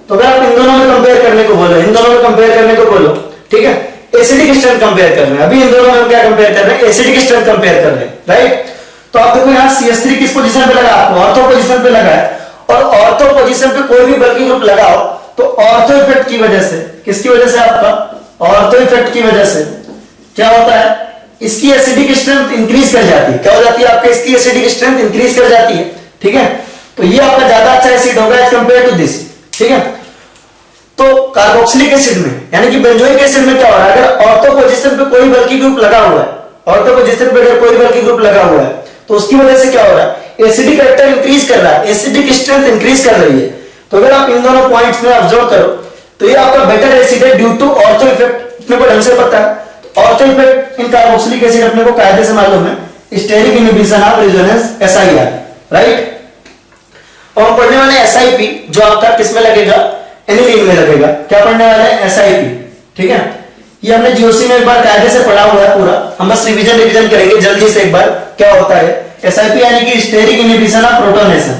तो अगर आप इन दोनों में कंपेयर करने को बोलो, इन दोनों में कंपेयर करने को बोलो, ठीक है, एसिडिक स्ट्रेंथ कंपेयर कर रहे हैं। अभी इन दोनों में क्या कंपेयर कर रहे हैं? एसिडिक स्ट्रेंथ कंपेयर कर रहे हैं। राइट, तो आप देखो यहाँ CH3 किस पोजीशन पे लगा? आपको ऑर्थो पोजीशन पे लगा है, और ऑर्थो पोजीशन पे कोई भी बल्कि ग्रुप लगाओ तो ऑर्थो इफेक्ट की वजह से, किसकी वजह से? आपका ऑर्थो इफेक्ट की वजह से क्या होता है? इसकी एसिडिक स्ट्रेंथ इंक्रीज कर जाती है। क्या हो जाती है? आपका इसकी एसिडिक स्ट्रेंथ इंक्रीज कर जाती है। ठीक है, तो ये आपका ज्यादा अच्छा एसिड होगा एज कंपेयर टू दिस। ठीक है, तो कार्बोक्सिलिक एसिड में यानी कि बेंजोइक एसिड में क्या हो रहा है? अगर ऑर्थो पोजीशन पे कोई बल्कि ग्रुप लगा हुआ है, ऑर्थो पोजीशन पे अगर कोई बल्कि ग्रुप लगा हुआ है, तो उसकी वजह से क्या हो रहा है? एसिडिक फैक्टर इंक्रीज कर रहा है, एसिडिक स्ट्रेंथ इंक्रीज कर रही है। तो अगर आप इन दोनों पॉइंट्स में ऑब्जर्व करो तो ये आपका बेटर एसिड है ड्यू टू ऑर्थो इफेक्ट। अपने को ढंग से पता है ortho effect in carboxylic acid अपने को कायदे से मालूम है, steric inhibition of resonance SIR. Right, और हम पढ़ने वाले एसआईपी जो आपका किसमें लगेगा? एनिलीन में लगेगा। क्या पढ़ने वाले हैं? एसआईपी। ठीक है, ये हमने जीओसी में एक बार कायदे से पढ़ा हुआ है पूरा, हम बस रिवीजन करेंगे जल्दी से एक बार क्या होता है एसआईपी, यानी कि स्टेरिक इनहिबिशन ऑफ प्रोटोनेशन।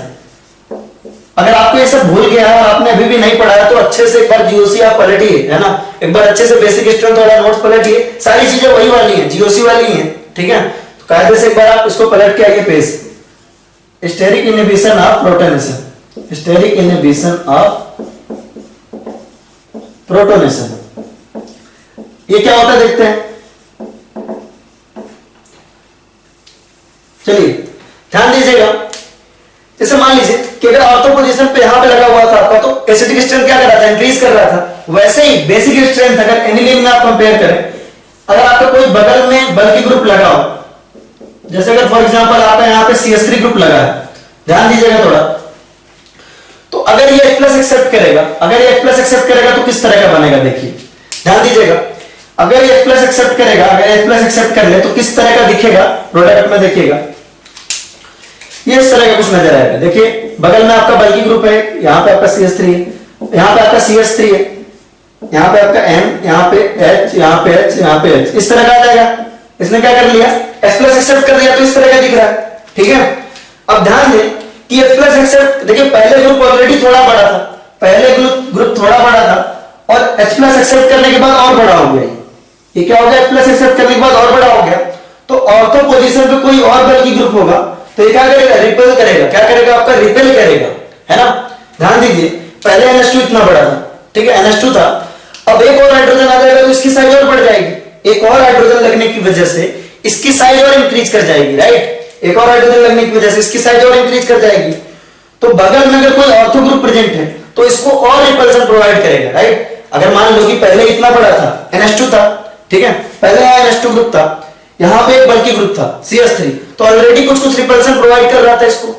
अगर आपको ये सब भूल गया है और आपने अभी भी नहीं पढ़ा है तो अच्छे से एक बार जीओसी आप पलटिए, है ना, एक बार अच्छे से बेसिक स्ट्रेंथ वाला नोट्स पलटिए, सारी चीजें वही वाली हैं, जीओसी वाली हैं। ठीक है, तो कायदे से एक बार आप इसको पलट के आइए page. Steric inhibition of protonation, steric inhibition of protonation, ये क्या होता है देखते हैं। चलिए ध्यान दीजिएगा, जैसे मान लीजिए कि अगर ऑर्थो पोजीशन पे यहां पे लगा हुआ था आपका, तो एसिडिक स्ट्रेंथ क्या कर रहा था? इंक्रीज कर रहा था। वैसे ही बेसिक स्ट्रेंथ अगर एनिलीन में आप कंपेयर करें, अगर आपका कोई बगल में बल्कि ग्रुप लगा हो, जैसे अगर फॉर एग्जांपल आपका यहां पे CH3 ग्रुप लगा है, ध्यान दीजिएगा थोड़ा, तो अगर ये H+ एक्सेप्ट करेगा, अगर ये H+ एक्सेप्ट करेगा तो किस तरह का बनेगा? देखिए ध्यान दीजिएगा, अगर ये H+ एक्सेप्ट करेगा, अगर H+ एक्सेप्ट कर ले तो किस तरह का दिखेगा प्रोडक्ट में? देखिएगा ये इस तरह का कुछ नजर आएगा। देखिए बगल में आपका बल्कि ग्रुप है, यहाँ पे आपका CH3 है, यहाँ पे आपका CH3 है, यहाँ पे आपका M, यहाँ पे H, यहाँ पे H, यहाँ पे H, इस तरह का आ जाएगा। इसने क्या कर लिया? H+ एक्सेप्ट कर लिया तो इस तरह का दिख रहा है। ठीक है, अब ध्यान दें कि H+ एक्सेप्ट, देखिए पहले ग्रुप ऑलरेडी थोड़ा बड़ा था, पहले ग्रुप थोड़ा बड़ा था और H+ एक्सेप्ट करने के बाद और बड़ा हो गया। ये क्या हो गया? H+ एक्सेप्ट करने के बाद और बड़ा हो गया, तो ऑर्थो पोजीशन पे कोई और बल्कि ग्रुप होगा तो ये क्या करेगा? रिपेल करेगा। क्या करेगा? आपका रिपेल करेगा, है ना। ध्यान दीजिए पहले NH2 इतना बड़ा था, ठीक है, NH2 था, अब एक और हाइड्रोजन आ जाएगा तो इसकी साइज और बढ़ जाएगी। एक और हाइड्रोजन लगने की वजह से इसकी साइज और इंक्रीज कर जाएगी। राइट, एक और हाइड्रोजन लगने की वजह से इसकी साइज और इंक्रीज कर जाएगी। तो बगल में अगर कोई ऑर्थो ग्रुप प्रेजेंट है तो इसको और रिपल्सन प्रोवाइड करेगा। राइट, अगर मान लो कि पहले इतना बड़ा था, NH2 था, ठीक है, पहले यहाँ NH2 ग्रुप था, यहाँ पे एक बल्कि ग्रुप था CH3, तो ऑलरेडी कुछ कुछ रिपल्सन प्रोवाइड कर रहा था इसको,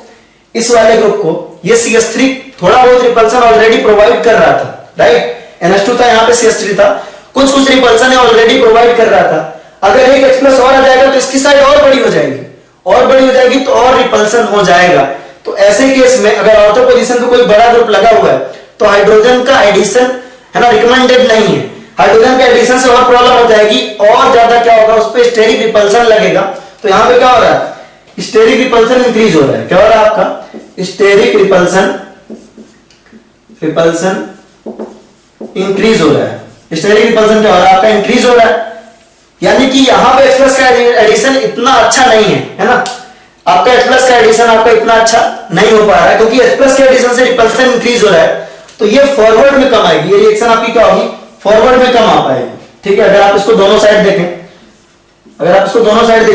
इस वाले ग्रुप को। ये CH3 थोड़ा बहुत रिपल्सन ऑलरेडी प्रोवाइड कर रहा था, राइट। NH2 था, यहाँ पे CH3 था, कुछ कुछ रिपल्सन ऑलरेडी प्रोवाइड कर रहा था। अगर एक H+ और आ जाएगा तो इसकी साइड और बड़ी हो जाएगी, और बड़ी हो जाएगी तो और रिपल्सन हो जाएगा। तो ऐसे केस में अगर ऑर्थो पोजीशन पे कोई बड़ा ग्रुप लगा हुआ है तो हाइड्रोजन का एडिशन है ना रिकमेंडेड नहीं है। हाइड्रोजन के एडिशन से और प्रॉब्लम हो जाएगी, और ज्यादा क्या होगा, उस पर स्टेरिक रिपल्सन लगेगा। तो यहां पे क्या हो रहा है, स्टेरिक रिपल्सन इंक्रीज हो रहा है। क्या हो रहा है आपका, स्टेरिक रिपल्सन इंक्रीज हो रहा है। स्टेरिक रिपल्सन क्या हो रहा है आपका, इंक्रीज हो रहा है। यानी कि यहां पे H+ का एडिशन इतना अच्छा नहीं है ना, आपका H+ का एडिशन आपका इतना अच्छा नहीं हो पा रहा है, क्योंकि H+ के एडिशन से रिपल्सन इंक्रीज हो रहा है। तो ये फॉरवर्ड में कम आएगी, ये रिएक्शन आपकी क्या होगी, फॉरवर्ड में कम आ पाएगी। ठीक है, अगर आप इसको दोनों साइड देखें,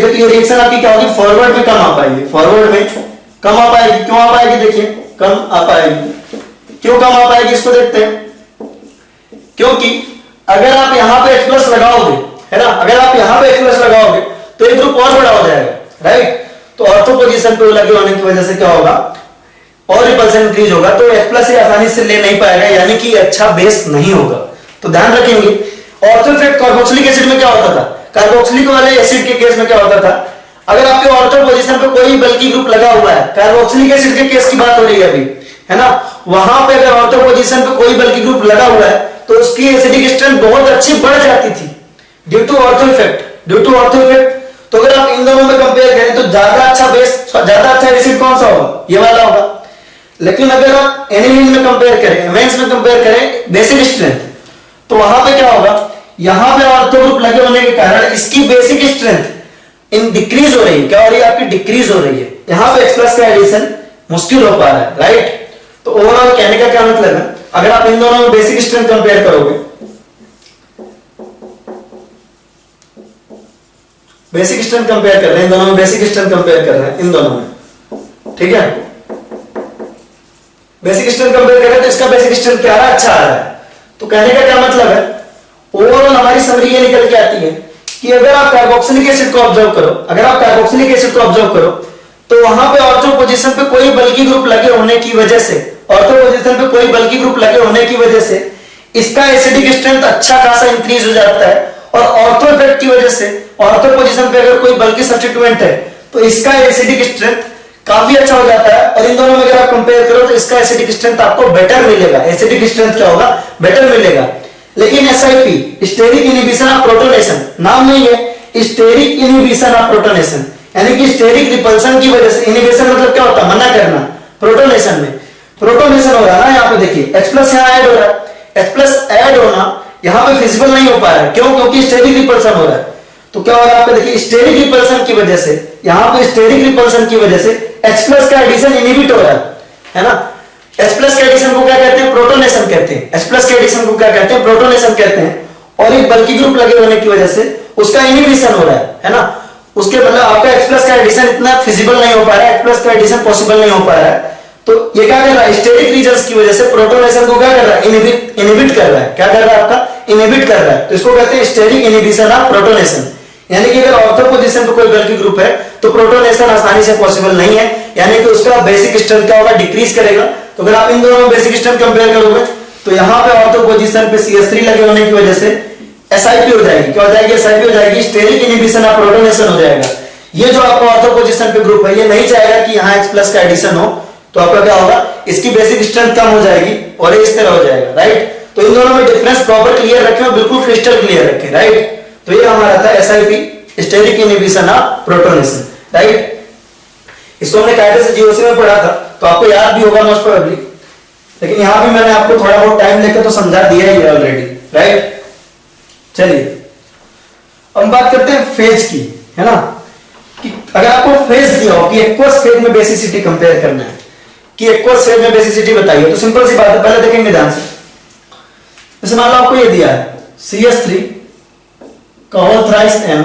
तो ये रिएक्शन आपकी क्या होगी, फॉरवर्ड में कम आ पाएगी, फॉरवर्ड में कम आ पाएगी। क्यों आ पाएगी, देखिए कम आ पाएगी। क्यों कम आ पाएगी इसको देखते हैं। क्योंकि अगर आप यहां पे H+ लगाओगे, है ना, अगर आप यहां पे H+ लगाओगे तो ये ग्रुप और बड़ा हो जाएगा, राइट। तो ऑर्थो पोजीशन पे लगे होने की वजह से क्या होगा, और रिपल्सन इंक्रीज होगा, तो H+ ये आसानी से ले नहीं पाएगा, यानी कि अच्छा बेस नहीं होगा। तो ध्यान रखेंगे। ऑर्थो इफेक्ट कार्बोक्सिलिक एसिड में क्या होता था, कार्बोक्सिलिक वाले एसिड के केस में क्या होता था, अगर आपके ऑर्थो पोजीशन पे कोई बल्कि ग्रुप लगा हुआ है, कार्बोक्सिलिक एसिड के केस की बात हो रही है अभी, है ना, वहां पे अगर ऑर्थो पोजीशन पे कोई बल्कि ग्रुप लगा हुआ है तो उसकी एसिडिक स्ट्रेंथ बहुत अच्छी बढ़ जाती थी ड्यू टू ऑर्थो इफेक्ट। तो अगर आप इन दोनों में कंपेयर करें तो ज्यादा अच्छा एसिड कौन सा होगा, ये वाला होगा। लेकिन अगर आप एनिलीन में कंपेयर करें, एमेंस में कंपेयर करें बेसिक स्ट्रेंथ, तो वहां पे क्या होगा, यहां पे ऑर्थो ग्रुप लगे होने के कारण इसकी बेसिक स्ट्रेंथ इन डिक्रीज हो रही है। क्या हो रही है आपकी, डिक्रीज हो रही है। यहां पे H+ का एडिशन मुश्किल हो पा रहा है, राइट। तो ओवरऑल कहने का क्या मतलब है, अगर आप इन दोनों में बेसिक स्ट्रेंथ कंपेयर करोगे, बेसिक स्ट्रेंथ कंपेयर कर रहे हैं इन दोनों में, बेसिक स्ट्रेंथ कंपेयर कर रहे हैं इन दोनों में, ठीक है, बेसिक स्ट्रेंथ कंपेयर कर रहे हैं तो इसका बेसिक स्ट्रेंथ क्या आ रहा है, अच्छा आ रहा है। तो कहने का क्या मतलब है, ओवरऑल हमारी समरी ये निकल के आती है कि अगर आप कार्बोक्सिलिक एसिड को ऑब्जर्व करो, तो वहां पे ऑर्थो पोजीशन पे कोई बल्कि ग्रुप लगे होने की वजह से इसका एसिडिक स्ट्रेंथ अच्छा खासा इंक्रीज हो जाता है, और ऑर्थो इफेक्ट की वजह से ऑर्थो पोजीशन पे अगर कोई बल्कि सब्स्टिट्यूएंट है तो इसका एसिडिक स्ट्रेंथ काफी अच्छा हो जाता है। और इन दोनों में अगर आप कंपेयर करो तो इसका एसिडिक स्ट्रेंथ आपको बेटर मिलेगा, एसिडिक स्ट्रेंथ क्या होगा, बेटर मिलेगा। लेकिन SIP steric inhibition of protonation नाम नहीं है, स्टेरिक इनहिबिशन ऑफ प्रोटोनेशन, यानी कि स्टेरिक रिपल्सन की वजह से, इनहिबिशन मतलब क्या होता है, मना करना। प्रोटोनेशन में प्रोटोनेशन हो रहा है ना, यहाँ पे देखिए H+ यहाँ ऐड हो रहा है, H+ ऐड होना यहाँ पे फिजिबल नहीं हो पा रहा है। क्यों, क्योंकि स्टेरिक रिपल्सन हो रहा है। तो क्या हो रहा है आपको देखिए, स्टेरिक रिपल्सन की वजह से, यहाँ पे स्टेरिक रिपल्सन की वजह से H+ का एडिशन इनहिबिट हो रहा है ना। H+ के एडिशन को क्या कहते हैं, प्रोटोनेशन कहते हैं। H+ के एडिशन को क्या कहते हैं, प्रोटोनेशन कहते हैं। और एक बल्कि ग्रुप लगे होने की वजह से उसका इनहिबिशन हो रहा है ना। उसके मतलब आपका H+ का एडिशन इतना फिजिबल नहीं हो पा रहा है, H+ का एडिशन पॉसिबल नहीं हो पा रहा है। तो ये क्या कर रहा है, स्टेरिक रीजंस की वजह से प्रोटोनेशन को क्या कर रहा है, इनहिबिट कर रहा है। क्या कर रहा है आपका, इनहिबिट कर रहा है। तो इसको कहते हैं स्टेरिक इनहिबिशन ऑफ प्रोटोनेशन। यानी कि अगर ऑर्थो पोजीशन पे कोई बल्कि ग्रुप है तो प्रोटोनेशन आसानी से पॉसिबल नहीं है, यानी कि उसका बेसिक स्ट्रेंथ क्या होगा, डिक्रीज करेगा। तो अगर आप इन दोनों में बेसिक स्ट्रेंथ कंपेयर करोगे तो यहां पे ऑर्थो पोजीशन पे CH3 लगे होने की वजह से SIP हो जाएगी। क्या हो जाएगी, SIP हो जाएगी, स्टेरिक इनहिबिशन ऑफ प्रोटोनेशन हो जाएगा। ये जो आपका ऑर्थो पोजीशन पे ग्रुप है ये नहीं चाहेगा कि यहाँ H+ का एडिशन हो, तो आपका क्या होगा, इसकी बेसिक स्ट्रेंथ कम हो जाएगी और इस तरह हो जाएगा, राइट। तो इन दोनों में डिफरेंस प्रॉपर क्लियर रखें और बिल्कुल क्रिस्टल क्लियर रखें, राइट। तो ये हमारा था SIP steric inhibition of protonation, right. इसको हमने कायदे से GOC में पढ़ा था तो आपको याद भी होगा मोस्ट प्रोबेबली, लेकिन यहां भी मैंने आपको थोड़ा बहुत टाइम लेकर तो समझा दिया ही ऑलरेडी, राइट। चलिए अब बात करते हैं फेज की, है ना, कि अगर आपको फेज दिया हो कि एक्वस फेज में बेसिसिटी कंपेयर करना है, कि एक्वस फेज में बेसिसिटी बताइए, तो सिंपल सी बात है, पहले देखेंगे ध्यान से। जैसे मान लो आपको ये दिया है CH3 का होल थ्राइस M,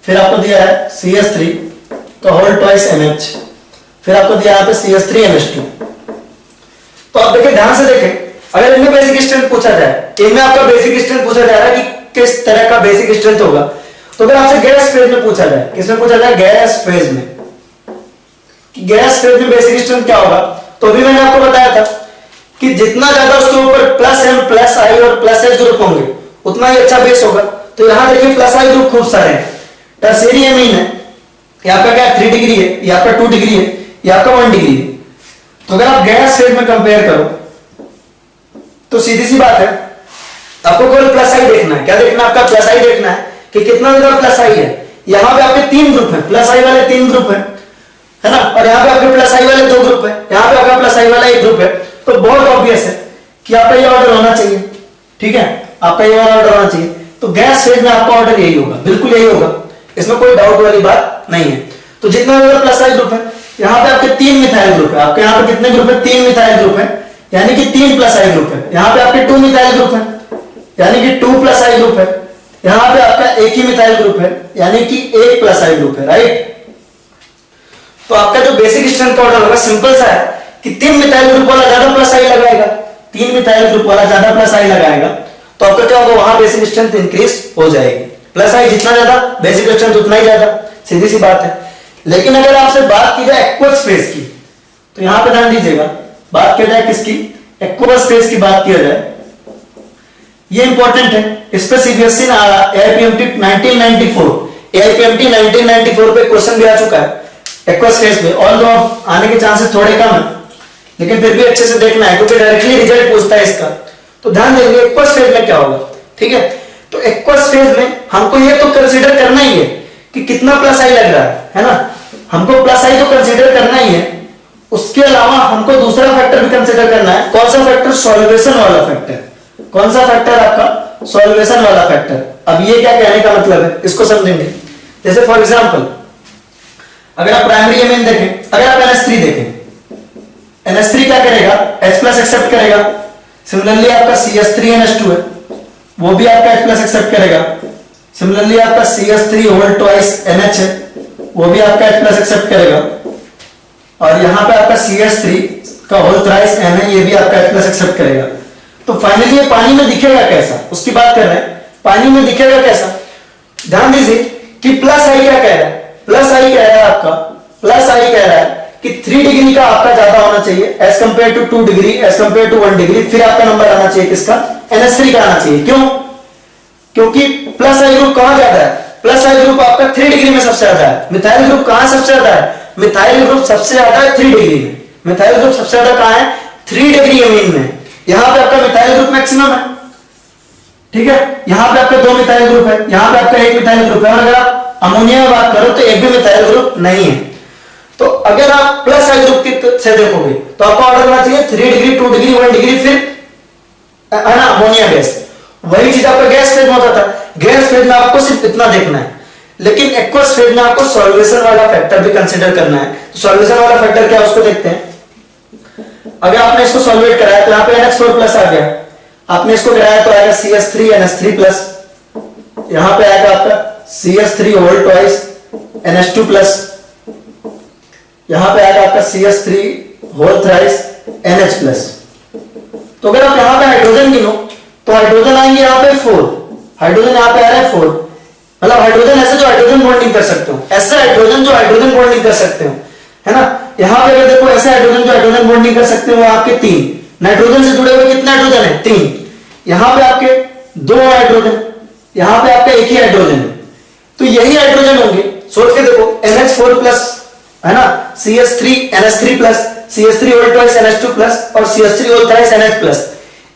फिर आपको दिया है CH3 का होल ट्वाइस NH, फिर आपको दिया है CH3NH2। तो आप देखिए ध्यान से देखें, अगर इनमें बेसिक स्ट्रेंथ पूछा जाए, इनमें आपका बेसिक स्ट्रेंथ पूछा जा रहा है कि किस तरह का बेसिक स्ट्रेंथ होगा, तो अगर आपसे गैस फेज में पूछा जाए, किसमें पूछा जाए, गैस फेज में, कि गैस फेज में बेसिक स्ट्रेंथ क्या होगा, तो अभी मैंने आपको बताया था कि जितना ज्यादा उसके ऊपर प्लस एम प्लस आई और प्लस एच ग्रुप होंगे उतना ही अच्छा बेस होगा। तो यहां देखिए प्लस आई ग्रुप खूब सारे हैं, टर्शियरी एमीन है, ये आपका क्या 3 डिग्री है, ये आपका 2 डिग्री है, ये आपका 1 डिग्री है। तो अगर आप गैस फेज में कंपेयर करो तो सीधी सी बात है आपको केवल प्लस आई देखना है। क्या देखना है? आपका प्लस आई देखना है कि कितना ज्यादा प्लस आई है। यहां पे आपके 3 ग्रुप हैं, प्लस आई वाले 3 ग्रुप हैं, है ना, और यहाँ पे आपके प्लस आई वाले 2 ग्रुप है, यहाँ पे आपका प्लस आई वाला 1 ग्रुप है। तो बहुत ऑब्वियस है कि आपका ये ऑर्डर होना चाहिए, ठीक है, आपका ये वाला ऑर्डर होना चाहिए। तो गैस फेज में आपका ऑर्डर यही होगा, बिल्कुल यही होगा, इसमें कोई डाउट वाली बात नहीं है। तो जितना ज्यादा प्लस आई ग्रुप है, यहाँ पे आपके 3 मिथाइल ग्रुप है, आपके यहाँ पे कितने ग्रुप है? 3 मिथाइल ग्रुप है, यानी कि 3 प्लस आई ग्रुप है। यहाँ पे आपके 2 मिथाइल ग्रुप है, यानी कि 2 प्लस आई ग्रुप है। यहाँ पे आपका एक ही मिथाइल ग्रुप है, यानी कि 1 प्लस आई ग्रुप है, राइट। तो आपका जो बेसिक स्ट्रेंथ का ऑर्डर होगा सिंपल सा है कि 3 मिथाइल ग्रुप वाला ज्यादा प्लस आई लगाएगा, 3 मिथाइल ग्रुप वाला ज्यादा प्लस आई लगाएगा, तो आपका क्या होगा? वहां बेसिक स्ट्रेंथ इंक्रीज हो जाएगी। प्लस आई जितना ज्यादा बेसिक स्ट्रेंथ उतना ही ज्यादा, सीधी सी बात है। लेकिन अगर आपसे बात की जाए एक्वस फेज की, तो यहां पे ध्यान दीजिएगा, बात की जाए किसकी? एक्वस फेज की बात किया जाए, ये इंपॉर्टेंट है। इस पे सीबीएसई ने एआईपीएमटी 1994 पे क्वेश्चन भी आ चुका है एक्वस फेज में, ऑल्दो आने के चांसेस थोड़े कम है, लेकिन फिर भी अच्छे से देखना है क्योंकि डायरेक्टली रिजल्ट पूछता है इसका। तो ध्यान देंगे एक्वस फेज में क्या होगा, ठीक है। तो एक्वस फेज में हमको ये तो कंसीडर करना ही है कि कितना प्लस आई लग रहा है ना, हमको प्लस आई तो कंसीडर करना ही है। उसके अलावा हमको दूसरा फैक्टर भी कंसीडर करना है। कौन सा फैक्टर? सॉल्वेशन वाला फैक्टर। कौन सा फैक्टर? आपका सॉल्वेशन वाला फैक्टर। अब ये क्या कहने का मतलब है, इसको समझेंगे। जैसे फॉर एग्जांपल अगर आप प्राइमरी एमीन देखें, अगर आप NH3 देखें, NH3 क्या करेगा? H प्लस एक्सेप्ट करेगा। सिमिलरली आपका CH3NH2 है, वो भी आपका H प्लस एक्सेप्ट करेगा। सिमिलरली आपका CH3 होल ट्वाइस NH है, वो भी आपका H प्लस एक्सेप्ट करेगा। और यहां पे आपका CH3 का होल थ्राइस N है, ये भी आपका H प्लस एक्सेप्ट करेगा। तो फाइनली ये पानी में दिखेगा कैसा, उसकी बात कर रहे हैं। पानी में दिखेगा कैसा? ध्यान दीजिए कि प्लस आई क्या कह रहा है? प्लस आई कह रहा है आपका, प्लस आई कह रहा है कि 3 डिग्री का आपका ज्यादा होना चाहिए as compare to 2 degree, as compare to 1 degree. फिर आपका नंबर आना चाहिए किसका? NH3 का आना चाहिए। क्यों? क्योंकि प्लस आई ग्रुप कहां ज्यादा है? प्लस आई ग्रुप आपका 3 डिग्री में सबसे ज्यादा है। मिथाइल ग्रुप कहां सबसे ज्यादा है? मिथाइल ग्रुप सबसे ज्यादा है 3 डिग्री में। मिथाइल ग्रुप सबसे ज्यादा कहां है? 3 डिग्री एमीन में। यहां पे आपका मिथाइल ग्रुप मैक्सिमम है, ठीक है। यहां पे आपका 2 मिथाइल ग्रुप है, यहां पे आपका 1 मिथाइल ग्रुप है। और अगर आप अमोनिया में बात करो तो एक भी मिथाइल ग्रुप नहीं है। तो अगर आप प्लस आई ग्रुप से देखोगे तो आपका ऑर्डर होना चाहिए 3 डिग्री, 2 डिग्री, 1 डिग्री, फिर है ना अमोनिया गैस। वही चीज आपका गैस फेज में होता था। गैस फेज में आपको सिर्फ इतना देखना है, लेकिन एक्वस फेज में आपको सॉल्वेशन वाला फैक्टर भी कंसीडर करना है। तो सॉल्वेशन वाला फैक्टर क्या है उसको देखते हैं। अगर आपने इसको सॉल्वेट कराया तो यहाँ पे NH4 प्लस आ गया, आपने इसको कराया तो आएगा CH3 NH3 प्लस, यहां पे आएगा आपका CH3 whole twice NH2 plus, यहां पे आएगा आपका CH3 whole thrice NH plus. तो अगर आप यहां पे हाइड्रोजन गिनो तो हाइड्रोजन आएंगे यहां पे 4, हाइड्रोजन यहां पे आ रहा है 4, मतलब हाइड्रोजन ऐसे जो हाइड्रोजन बॉन्डिंग कर सकते हो, ऐसे हाइड्रोजन जो हाइड्रोजन बॉन्डिंग कर सकते हो, है ना। यहां पे अगर देखो ऐसे हाइड्रोजन जो हाइड्रोजन बॉन्डिंग कर सकते हो आपके 3, नाइट्रोजन से जुड़े हुए कितने हाइड्रोजन है? 3। यहां पे आपके 2 हाइड्रोजन, यहां पे आपका एक ही हाइड्रोजन है। तो यही हाइड्रोजन होंगे, सोच के देखो NH4 प्लस, है ना, CH3 NH3 plus, CH3 whole twice NH2 plus और CH3 whole thrice NH plus.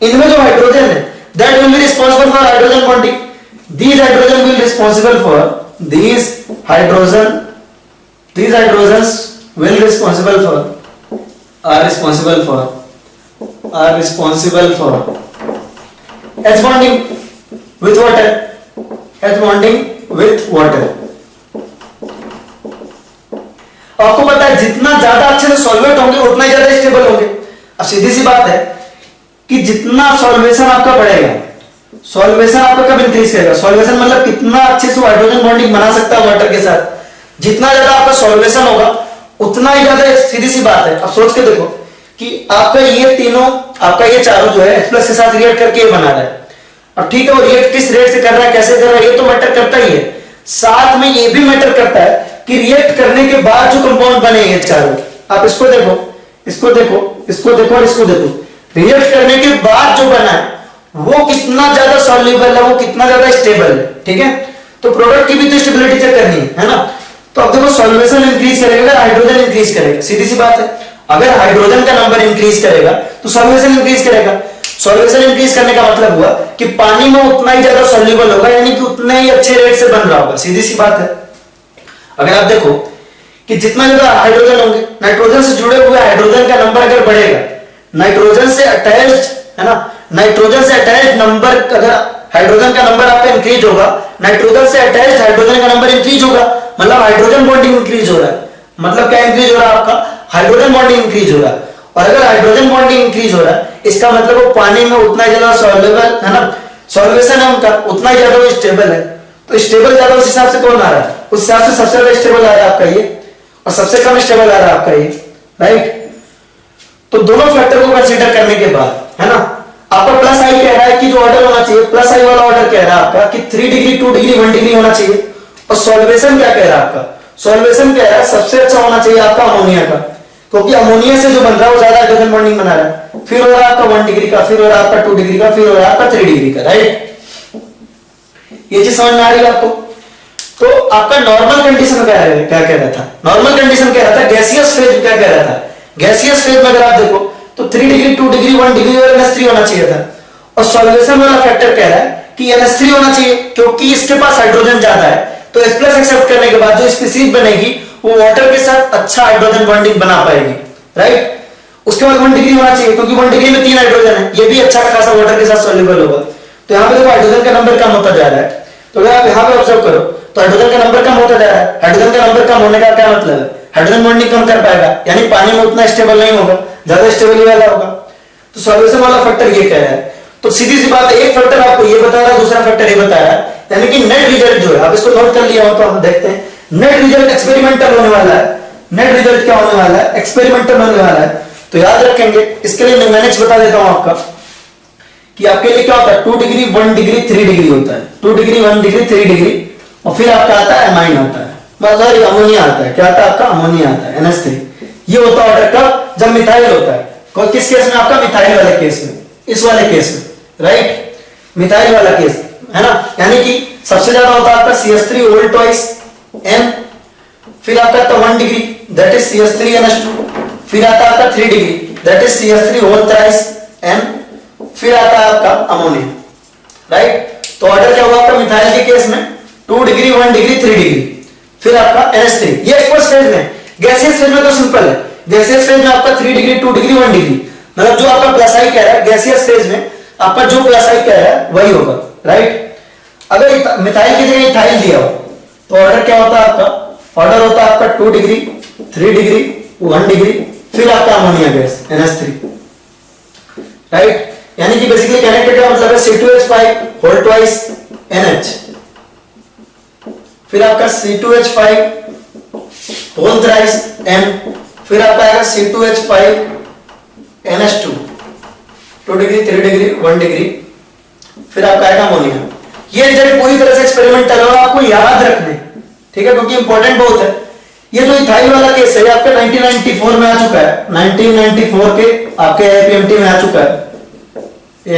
इनमें जो हाइड्रोजन है that will be responsible for hydrogen bonding. These hydrogen will responsible for these hydrogens will responsible for are responsible for H bonding with water, H bonding with water. आपको पता है जितना ज्यादा अच्छे से सॉल्वेट होंगे उतना ही ज्यादा स्टेबल होंगे। अब सीधी सी बात है कि जितना सॉल्वेशन आपका बढ़ेगा, सॉल्वेशन आपका कब इंक्रीज करेगा? सॉल्वेशन मतलब कितना अच्छे से हाइड्रोजन बॉन्डिंग बना सकता है वाटर के साथ। जितना ज्यादा आपका सॉल्वेशन होगा उतना ही ज्यादा, सीधी सी बात है। अब सोच के देखो कि आपका ये तीनों, आपका ये चारों जो है H+ के साथ रिएक्ट करके ये बना रहा है। अब ठीक है, वो रिएक्ट किस रेट से कर रहा है, कैसे कर रहा है, ये तो मैटर करता ही है। साथ में ये भी मैटर करता है कि रिएक्ट करने के बाद जो कंपाउंड बने ये चारों, आप इसको देखो, इसको देखो, इसको देखो और इसको देखो, रिएक्ट करने के बाद जो बना है वो कितना ज्यादा सॉल्युबल है, वो कितना ज्यादा स्टेबल है, ठीक है। तो प्रोडक्ट की भी तो स्टेबिलिटी चेक करनी है ना। तो अब देखो सॉल्वेशन इंक्रीज करेगा अगर हाइड्रोजन इंक्रीज करेगा, सीधी सी बात है। अगर हाइड्रोजन का नंबर इंक्रीज करेगा तो सॉल्वेशन इंक्रीज करेगा। सॉल्वेशन इंक्रीज करने का मतलब हुआ कि पानी में उतना ही ज्यादा सॉल्युबल होगा, यानी कि उतने ही अच्छे रेट से बन रहा होगा, सीधी सी बात है। अगर आप देखो कि जितना ज्यादा हाइड्रोजन होंगे, नाइट्रोजन से जुड़े हुए हाइड्रोजन का नंबर अगर बढ़ेगा, नाइट्रोजन से अटैच्ड है ना, नाइट्रोजन से अटैच्ड नंबर, अगर हाइड्रोजन का नंबर आपका इंक्रीज होगा, नाइट्रोजन से अटैच्ड हाइड्रोजन का नंबर इंक्रीज होगा, मतलब हाइड्रोजन बॉन्डिंग इंक्रीज हो रहा है। मतलब क्या इंक्रीज हो रहा है आपका, हाइड्रोजन बॉन्डिंग इंक्रीज हो रहा है। और अगर हाइड्रोजन बॉन्डिंग इंक्रीज हो रहा है, इसका मतलब वो पानी में उतना ज्यादा सॉल्युबल है ना, सॉल्वेशन है उनका उतना ज्यादा वो स्टेबल है। तो स्टेबल ज्यादा उस हिसाब से कौन आ रहा है, उस हिसाब से सबसे ज्यादा स्टेबल आ रहा है आपका ये, और सबसे कम स्टेबल आ रहा है आपका ये, राइट। तो दोनों फैक्टर को कंसीडर करने के बाद है ना, आपका प्लस आई कह रहा है कि जो ऑर्डर होना चाहिए, प्लस आई वाला ऑर्डर कह रहा है आपका कि 3 डिग्री 2 डिग्री 1 डिग्री होना चाहिए। और सॉल्वेशन क्या कह रहा है आपका, सॉल्वेशन कह रहा है सबसे अच्छा होना चाहिए आपका अमोनिया का, क्योंकि अमोनिया से जो बन रहा है वो ज्यादा हाइड्रोजन बॉन्डिंग बना रहा है। फिर हो रहा है आपका 1 डिग्री का, फिर हो रहा है आपका 2 डिग्री का, फिर हो रहा है आपका 3 डिग्री का, राइट। ये चीज समझ में आ रही है आपको। तो आपका नॉर्मल कंडीशन क्या कह रहा था, नॉर्मल कंडीशन कह रहा था, गैसियस फेज क्या कह रहा था, गैसियस फेज में अगर आप देखो तो 3 डिग्री 2 डिग्री 1 डिग्री और NH3 होना चाहिए था। और सॉल्वेशन वाला फैक्टर कह रहा है कि NH3 होना चाहिए, क्योंकि इसके पास हाइड्रोजन ज्यादा है। तो H+ एक्सेप्ट करने के बाद जो स्पीशीज बनेगी वो वाटर के साथ अच्छा हाइड्रोजन बॉन्डिंग बना पाएगी, राइट। उसके बाद 1 डिग्री होना चाहिए, क्योंकि 1 डिग्री में 3 हाइड्रोजन है, ये भी अच्छा खासा वाटर के साथ सॉल्युबल होगा। तो यहाँ पे देखो हाइड्रोजन का नंबर कम होता जा रहा है। तो अगर आप यहाँ पे ऑब्जर्व करो तो हाइड्रोजन का नंबर कम होता जा रहा है। हाइड्रोजन का नंबर कम होने का क्या मतलब है, हाइड्रोजन बॉन्डिंग कम कर पाएगा, यानी पानी में उतना स्टेबल नहीं होगा, ज्यादा स्टेबल वाला होगा। तो सॉल्वेशन वाला फैक्टर ये कह रहा है। तो सीधी सी बात है, एक फैक्टर आपको ये बता रहा है, दूसरा फैक्टर ये बता रहा है, यानी कि नेट रिजल्ट जो है, आप इसको नोट कर लिया हो तो हम देखते हैं। नेट रिजल्ट एक्सपेरिमेंटल होने वाला है। नेट रिजल्ट क्या होने वाला है, एक्सपेरिमेंटल होने वाला है। तो याद रखेंगे, इसके लिए मैं नेक्स्ट बता देता हूं आपका कि आपके लिए क्या होता है, 2 डिग्री 1 डिग्री 3 डिग्री होता है, 2 डिग्री 1 डिग्री 3 डिग्री, और फिर आपका आता है एमाइन आता है, मतलब अमोनिया आता है। क्या आता है आपका, अमोनिया आता है, NH3। ये होता है ऑर्डर कब, जब मिथाइल होता है। किस केस में आपका, मिथाइल वाले केस में, इस वाले केस में, राइट, मिथाइल वाला केस है ना। यानी कि सबसे ज्यादा होता है आपका CH3 होल ट्वाइस N, फिर आपका आता 1 डिग्री दैट इज CH3NH2, फिर आता है आपका 3 degree that is CH3 whole thrice N, फिर आता है आपका अमोनिया, राइट। तो ऑर्डर क्या हुआ आपका मिथाइल के केस में 2 डिग्री 1 डिग्री 3 डिग्री, फिर आपका NH3। ये एक्वस फेज में। गैसियस फेज में तो सिंपल है, गैसियस फेज में आपका 3 डिग्री 2 डिग्री 1 डिग्री, मतलब जो आपका प्लस आई कह रहा है गैसियस फेज में आपका जो प्लस आई कह रहा है वही होगा, राइट। अगर मिथाइल की जगह इथाइल दिया हो तो ऑर्डर क्या होता है आपका, ऑर्डर होता है आपका 2 डिग्री 3 डिग्री 1 डिग्री, फिर आपका अमोनिया गैस NH3, राइट। यानी कि बेसिकली कहने का क्या मतलब है, C2H5 होल ट्वाइस NH, फिर आपका C2H5 होल थ्राइस N, फिर आपका आएगा C2H5 NH2 2 degree 3 degree 1 degree, फिर आपका आएगा अमोनिया। ये रिजल्ट पूरी तरह से एक्सपेरिमेंटल है और आपको याद रखने, ठीक है, क्योंकि इंपॉर्टेंट बहुत है। ये जो इथाइल वाला केस है आपका 1994 में आ चुका है, 1994 के आपके APMT में आ चुका है,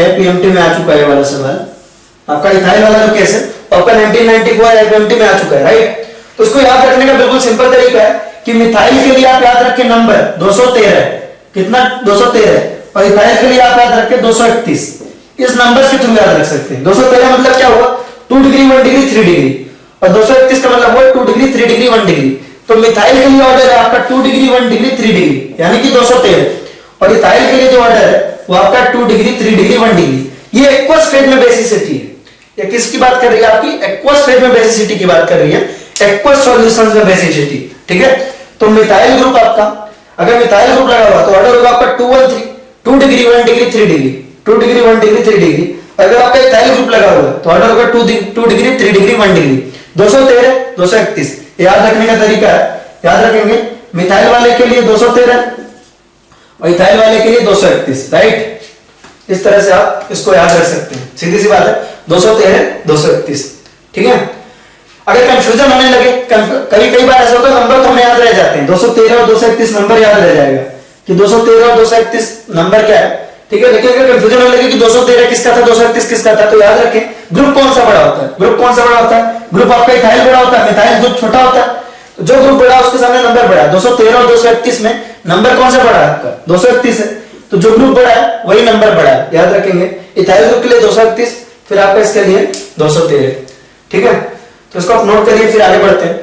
APMT में आ चुका है ये वाला सवाल आपका। इथाइल वाला जो केस है आपका 1994 APMT में आ चुका है, राइट। तो उसको याद रखने का बिल्कुल सिंपल तरीका है कि मिथाइल के लिए आप याद रखें नंबर 213, कितना 213, और इथाइल के लिए आप याद रखें 231। इस नंबर के थ्रू याद रख सकते हैं। 213 मतलब क्या हुआ, 2 डिग्री 1 डिग्री 3 डिग्री, और 231 का मतलब हुआ 2 डिग्री 3 डिग्री 1 डिग्री। तो मिथाइल के लिए ऑर्डर है आपका 2 डिग्री 1 डिग्री 3 डिग्री, यानी कि 213, और इथाइल के लिए जो ऑर्डर है वो आपका 2 डिग्री 3 डिग्री 1 डिग्री। ये एक्वस फेज में बेसिसिटी है। ये किसकी बात कर रही है आपकी, एक्वस फेज में बेसिसिटी की बात कर रही है, एक्वस सॉल्यूशंस में बेसिसिटी, ठीक है। तो मिथाइल ग्रुप आपका, अगर मिथाइल ग्रुप लगा हुआ तो ऑर्डर होगा आपका 213, 2 degree 1 degree 3 degree, 2 degree 1 degree 3 degree. अगर आपका इथाइल ग्रुप लगा हुआ तो ऑर्डर होगा 2 डिग्री 3 डिग्री 1 डिग्री। 213 231 याद रखने का तरीका है, याद रखेंगे मिथाइल वाले के लिए 213 और इथाइल वाले के लिए 231, राइट। इस तरह से आप इसको याद रख सकते हैं, सीधी सी बात है, 213 231, ठीक है। अगर कंफ्यूजन होने लगे, कभी कई बार ऐसा होता है नंबर तो हमें याद रह जाते हैं, 213 और 231 नंबर याद रह जाएगा कि 213 और 231 नंबर क्या है, ठीक है। लेकिन अगर कंफ्यूजन होने लगे कि 213 किसका था, 231 किसका था, तो याद रखें ग्रुप कौन सा बड़ा होता है, ग्रुप कौन सा बड़ा होता है, ग्रुप आपका इथाइल बड़ा होता है, मिथाइल ग्रुप छोटा होता है। तो जो ग्रुप बड़ा उसके सामने नंबर बड़ा है। 213 और 231 में नंबर कौन सा बड़ा है आपका, 231 है, तो जो ग्रुप बड़ा है वही नंबर बड़ा है, याद रखेंगे। इथाइल ग्रुप के लिए 231, फिर आपका इसके लिए 213, ठीक है। तो इसको आप नोट करिए, फिर आगे बढ़ते हैं।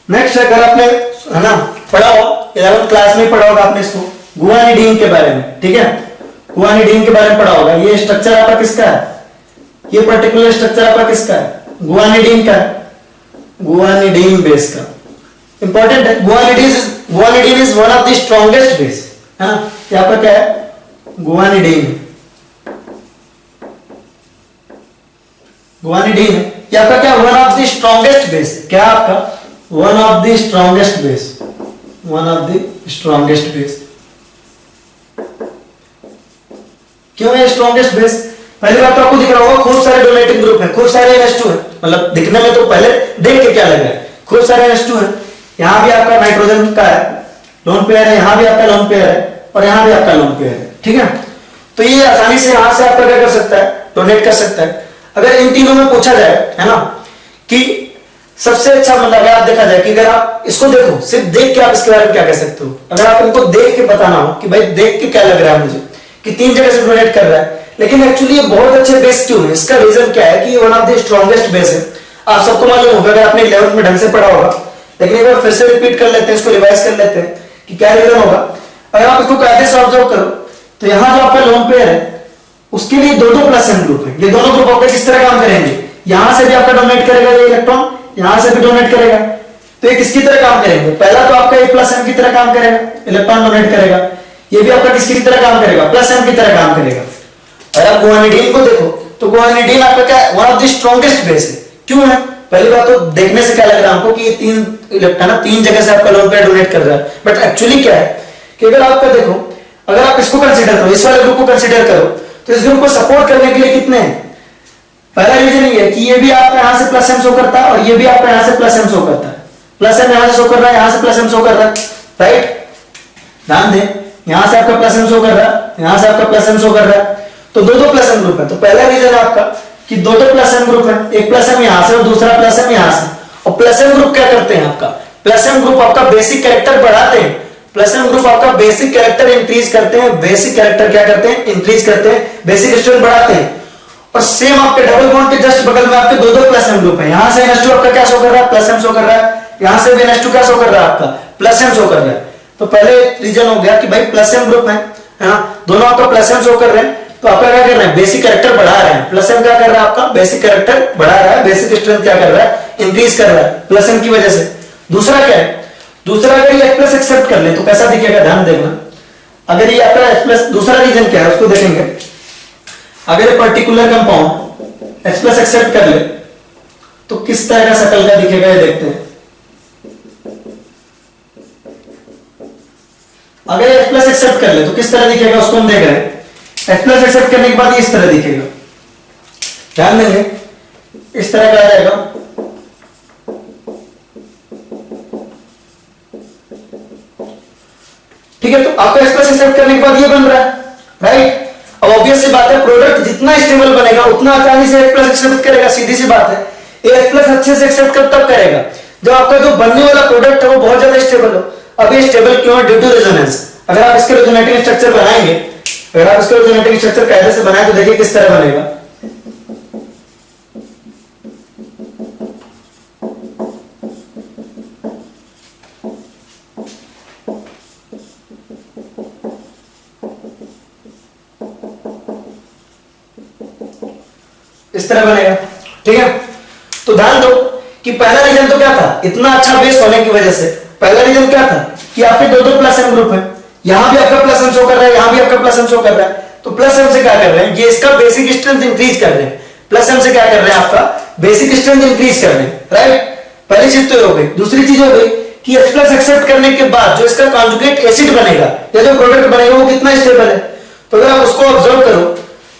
नेक्स्ट अगर आपने है ना पढ़ा हो 11th क्लास में पढ़ा होगा आपने इसको, गुआनिडीन के बारे में, ठीक है। गुआनिडीन के बारे में पढ़ा होगा। ये स्ट्रक्चर आपका किसका है, ये पर्टिकुलर स्ट्रक्चर आपका किसका है, गुआनिडीन का, गुआनिडीन बेस का। इंपॉर्टेंट है। Guanidine is one of the strongest base, है ना। ये आपका क्या है, गुआनिडीन, गुआनिडीन है। ये आपका क्या, one of the strongest base, क्या आपका one of the strongest base, one of the strongest base. क्यों है स्ट्रॉन्गेस्ट बेस, पहली बात तो आपको दिख रहा होगा खूब सारे डोनेटिंग ग्रुप है, खूब सारे NH2 है, मतलब दिखने में तो पहले देख के क्या लग रहा है, खूब सारे NH2 है। यहां भी आपका नाइट्रोजन का है लोन पेयर है, यहां भी आपका लोन पेयर है, और यहां भी आपका लोन पेयर है, ठीक है। तो ये आसानी से यहां से आपका क्या कर सकता है, डोनेट कर सकता है। अगर इन तीनों में पूछा जाए, है ना, कि सबसे अच्छा मतलब अगर आप देखा जाए कि अगर आप इसको देखो, सिर्फ देख के आप इसके बारे में क्या कह सकते हो, अगर आप इनको देख के बताना हो कि भाई देख के क्या लग रहा है मुझे कि 3 जगह से डोनेट कर रहा है, लेकिन एक्चुअली ये बहुत अच्छे बेस क्यों है, इसका रीजन क्या है कि ये one of the strongest base है। आप सबको मालूम होगा, अगर आपने 11th में ढंग से पढ़ा होगा, लेकिन एक बार फिर से रिपीट कर लेते हैं, इसको रिवाइज कर लेते हैं कि क्या रीजन होगा। अगर आप इसको कायदे से ऑब्जर्व करो तो यहाँ जो आपका लोन पेयर है उसके लिए 2-2 प्लस एन ग्रुप है। ये दोनों ग्रुप आपके किस तरह काम करेंगे, यहां से भी आपका डोनेट करेगा ये इलेक्ट्रॉन, यहां से भी डोनेट करेगा, तो ये किसकी तरह काम करेंगे, पहला तो आपका ये प्लस एम की तरह काम करेगा, इलेक्ट्रॉन डोनेट करेगा, ये भी आपका किसकी तरह काम करेगा, प्लस एम की तरह काम करेगा। अगर आप गुआनिडीन को देखो तो गुआनिडीन आपका क्या है, one of the strongest base है। क्यों है, पहली बात तो देखने से क्या लग रहा है हमको कि ये 3 इलेक्ट्रॉन 3 जगह से आपका लोन पेयर डोनेट कर रहा है, बट एक्चुअली क्या है कि अगर आपका देखो, अगर आप इसको कंसीडर करो, इस वाले ग्रुप को कंसीडर करो, तो इस ग्रुप को सपोर्ट करने के लिए कितने हैं, पहला रीजन ये है कि ये भी आपका यहां से प्लस एम शो करता है और ये भी आपका यहां से प्लस एम शो करता है, प्लस एम यहां से शो कर रहा है, यहां से प्लस एम शो कर रहा है, राइट। ध्यान दें, यहां से आपका प्लस एम शो कर रहा है, यहां से आपका प्लस एम शो कर रहा है, तो 2-2 प्लस एम ग्रुप है। तो पहला रीजन आपका कि 2-2 प्लस एम ग्रुप है, एक प्लस एम यहां से और दूसरा प्लस एम यहां से। और प्लस एम ग्रुप क्या करते हैं, आपका प्लस एम ग्रुप आपका बेसिक कैरेक्टर बढ़ाते हैं, प्लस एम ग्रुप आपका बेसिक कैरेक्टर इंक्रीज करते हैं, बेसिक कैरेक्टर क्या करते हैं, इंक्रीज करते हैं, बेसिक स्ट्रेंथ बढ़ाते हैं। और सेम आपके डबल बॉन्ड के जस्ट बगल में आपके 2-2 प्लस एम ग्रुप है, यहां से NH2 आपका क्या शो कर रहा है, प्लस एम शो कर रहा है, यहां से भी NH2 क्या शो कर रहा है, आपका प्लस एम शो कर रहा है। तो पहले रीजन हो गया कि भाई प्लस एम ग्रुप है ना, दोनों आपका प्लस एम शो कर रहे हैं, तो आपका क्या कर रहे हैं, बेसिक कैरेक्टर बढ़ा रहे हैं। प्लस एम क्या कर रहा है, आपका बेसिक कैरेक्टर बढ़ा रहा है, बेसिक स्ट्रेंथ क्या कर रहा है, इंक्रीज कर रहा है प्लस एम की वजह से। दूसरा क्या है, दूसरा अगर ये H+ एक्सेप्ट कर ले तो कैसा दिखेगा, ध्यान देना। अगर ये आपका H+, दूसरा रीजन क्या है उसको देखेंगे, अगर ये पर्टिकुलर कंपाउंड H+ एक्सेप्ट कर ले तो किस तरह का शक्ल का दिखेगा, ये देखते हैं। अगर H+ एक्सेप्ट कर ले तो किस तरह दिखेगा, उसको हम देख रहे हैं। H+ एक्सेप्ट करने के बाद ये इस तरह दिखेगा, ध्यान देंगे, इस तरह का आ जाएगा। ठीक है, तो आपका H+ एक्सेप्ट करने के बाद ये बन रहा है, राइट। अब ऑब्वियस सी बात है, प्रोडक्ट जितना स्टेबल बनेगा उतना आसानी से H+ एक्सेप्ट करेगा, सीधी सी बात है। ये H+ अच्छे से एक्सेप्ट तब करेगा जब आपका जो बनने वाला प्रोडक्ट है वो बहुत ज्यादा स्टेबल हो। अब ये स्टेबल क्यों है, ड्यू टू रेजोनेंस। अगर आप इसके रेजोनेटिंग स्ट्रक्चर बनाएंगे, अगर आप इसके रेजोनेटिंग स्ट्रक्चर कायदे से बनाए तो देखिए किस तरह बनेगा। इस तरह बनेगा, ठीक है। तो ध्यान दो कि पहला रीजन तो क्या था, इतना अच्छा बेस होने की वजह से पहला रीजन क्या था कि आपके 2-2 प्लस एम ग्रुप है, यहां भी आपका प्लस एम शो कर रहा है, यहां भी आपका प्लस एम शो कर रहा है। तो प्लस एम से क्या कर रहे हैं, ये इसका बेसिक स्ट्रेंथ इंक्रीज कर रहे हैं। प्लस एम से क्या कर रहे हैं, आपका बेसिक स्ट्रेंथ इंक्रीज कर रहे हैं, राइट। पहली चीज तो हो गई। दूसरी चीज हो गई कि H प्लस एक्सेप्ट करने के बाद जो इसका कॉन्जुगेट एसिड बनेगा या जो प्रोडक्ट बनेगा वो कितना स्टेबल है। तो अगर आप उसको ऑब्जर्व करो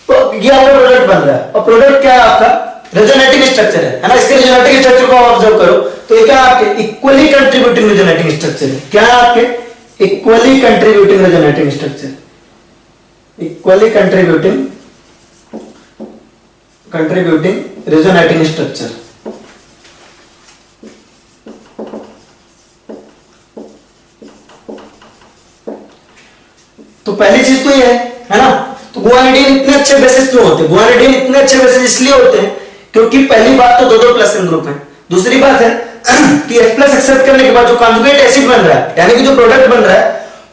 तो ये आपका प्रोडक्ट बन रहा है, और प्रोडक्ट क्या है आपका, रेजोनेटिंग स्ट्रक्चर है ना। इसके रेजोनेटिंग स्ट्रक्चर को ऑब्जर्व करो तो ये क्या आपके इक्वली कंट्रीब्यूटिंग रेजोनेटिंग स्ट्रक्चर है। क्या है आपके equally contributing resonating structure, equally contributing resonating structure. तो पहली चीज तो ये है ना। तो गुआनिडीन इतने अच्छे बेसिस क्यों होते हैं, गुआनिडीन इतने अच्छे बेसिस इसलिए होते हैं क्योंकि पहली बात तो दो प्लस एन ग्रुप है। दूसरी बात है कि H प्लस एक्सेप्ट करने के बाद जो कॉन्जुगेट एसिड बन रहा है यानी कि जो प्रोडक्ट बन रहा है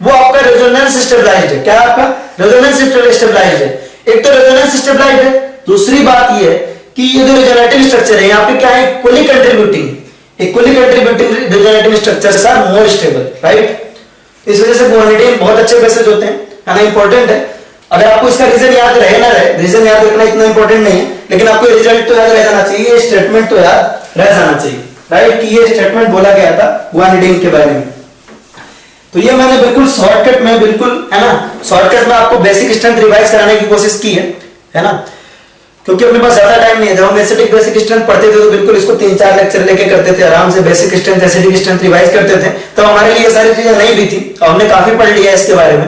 वो आपका रेजोनेंस स्टेबलाइज्ड है। क्या आपका रेजोनेंस स्टेबलाइज्ड है। एक तो रेजोनेंस स्टेबलाइज्ड है, दूसरी बात ये है कि ये जो रेजोनेटिंग स्ट्रक्चर है यहाँ पे क्या है, equally contributing resonating structures are more stable, right. इस वजह से गुआनिडीन बहुत अच्छे बेसिस होते हैं, है ना, इंपॉर्टेंट है। अगर आपको इसका रीजन याद रहे ना रहे, रीजन याद रखना इतना इंपॉर्टेंट नहीं है, लेकिन आपको रिजल्ट तो याद रह जाना चाहिए, ये स्टेटमेंट तो याद रह जाना चाहिए, राइट, कि ये स्टेटमेंट बोला गया था गुआनिडीन के बारे में। तो ये मैंने बिल्कुल शॉर्टकट में, बिल्कुल है ना, शॉर्टकट में आपको बेसिक स्ट्रेंथ रिवाइज कराने की कोशिश की है ना, क्योंकि अपने पास ज्यादा टाइम नहीं है। जब हम एसिडिक बेसिक स्ट्रेंथ पढ़ते थे तो बिल्कुल इसको 3-4 लेक्चर लेके करते थे, आराम से basic strength acidic strength revise करते थे। तो हमारे लिए ये सारी चीजें नहीं भी थी और हमने काफी पढ़ लिया इसके बारे में।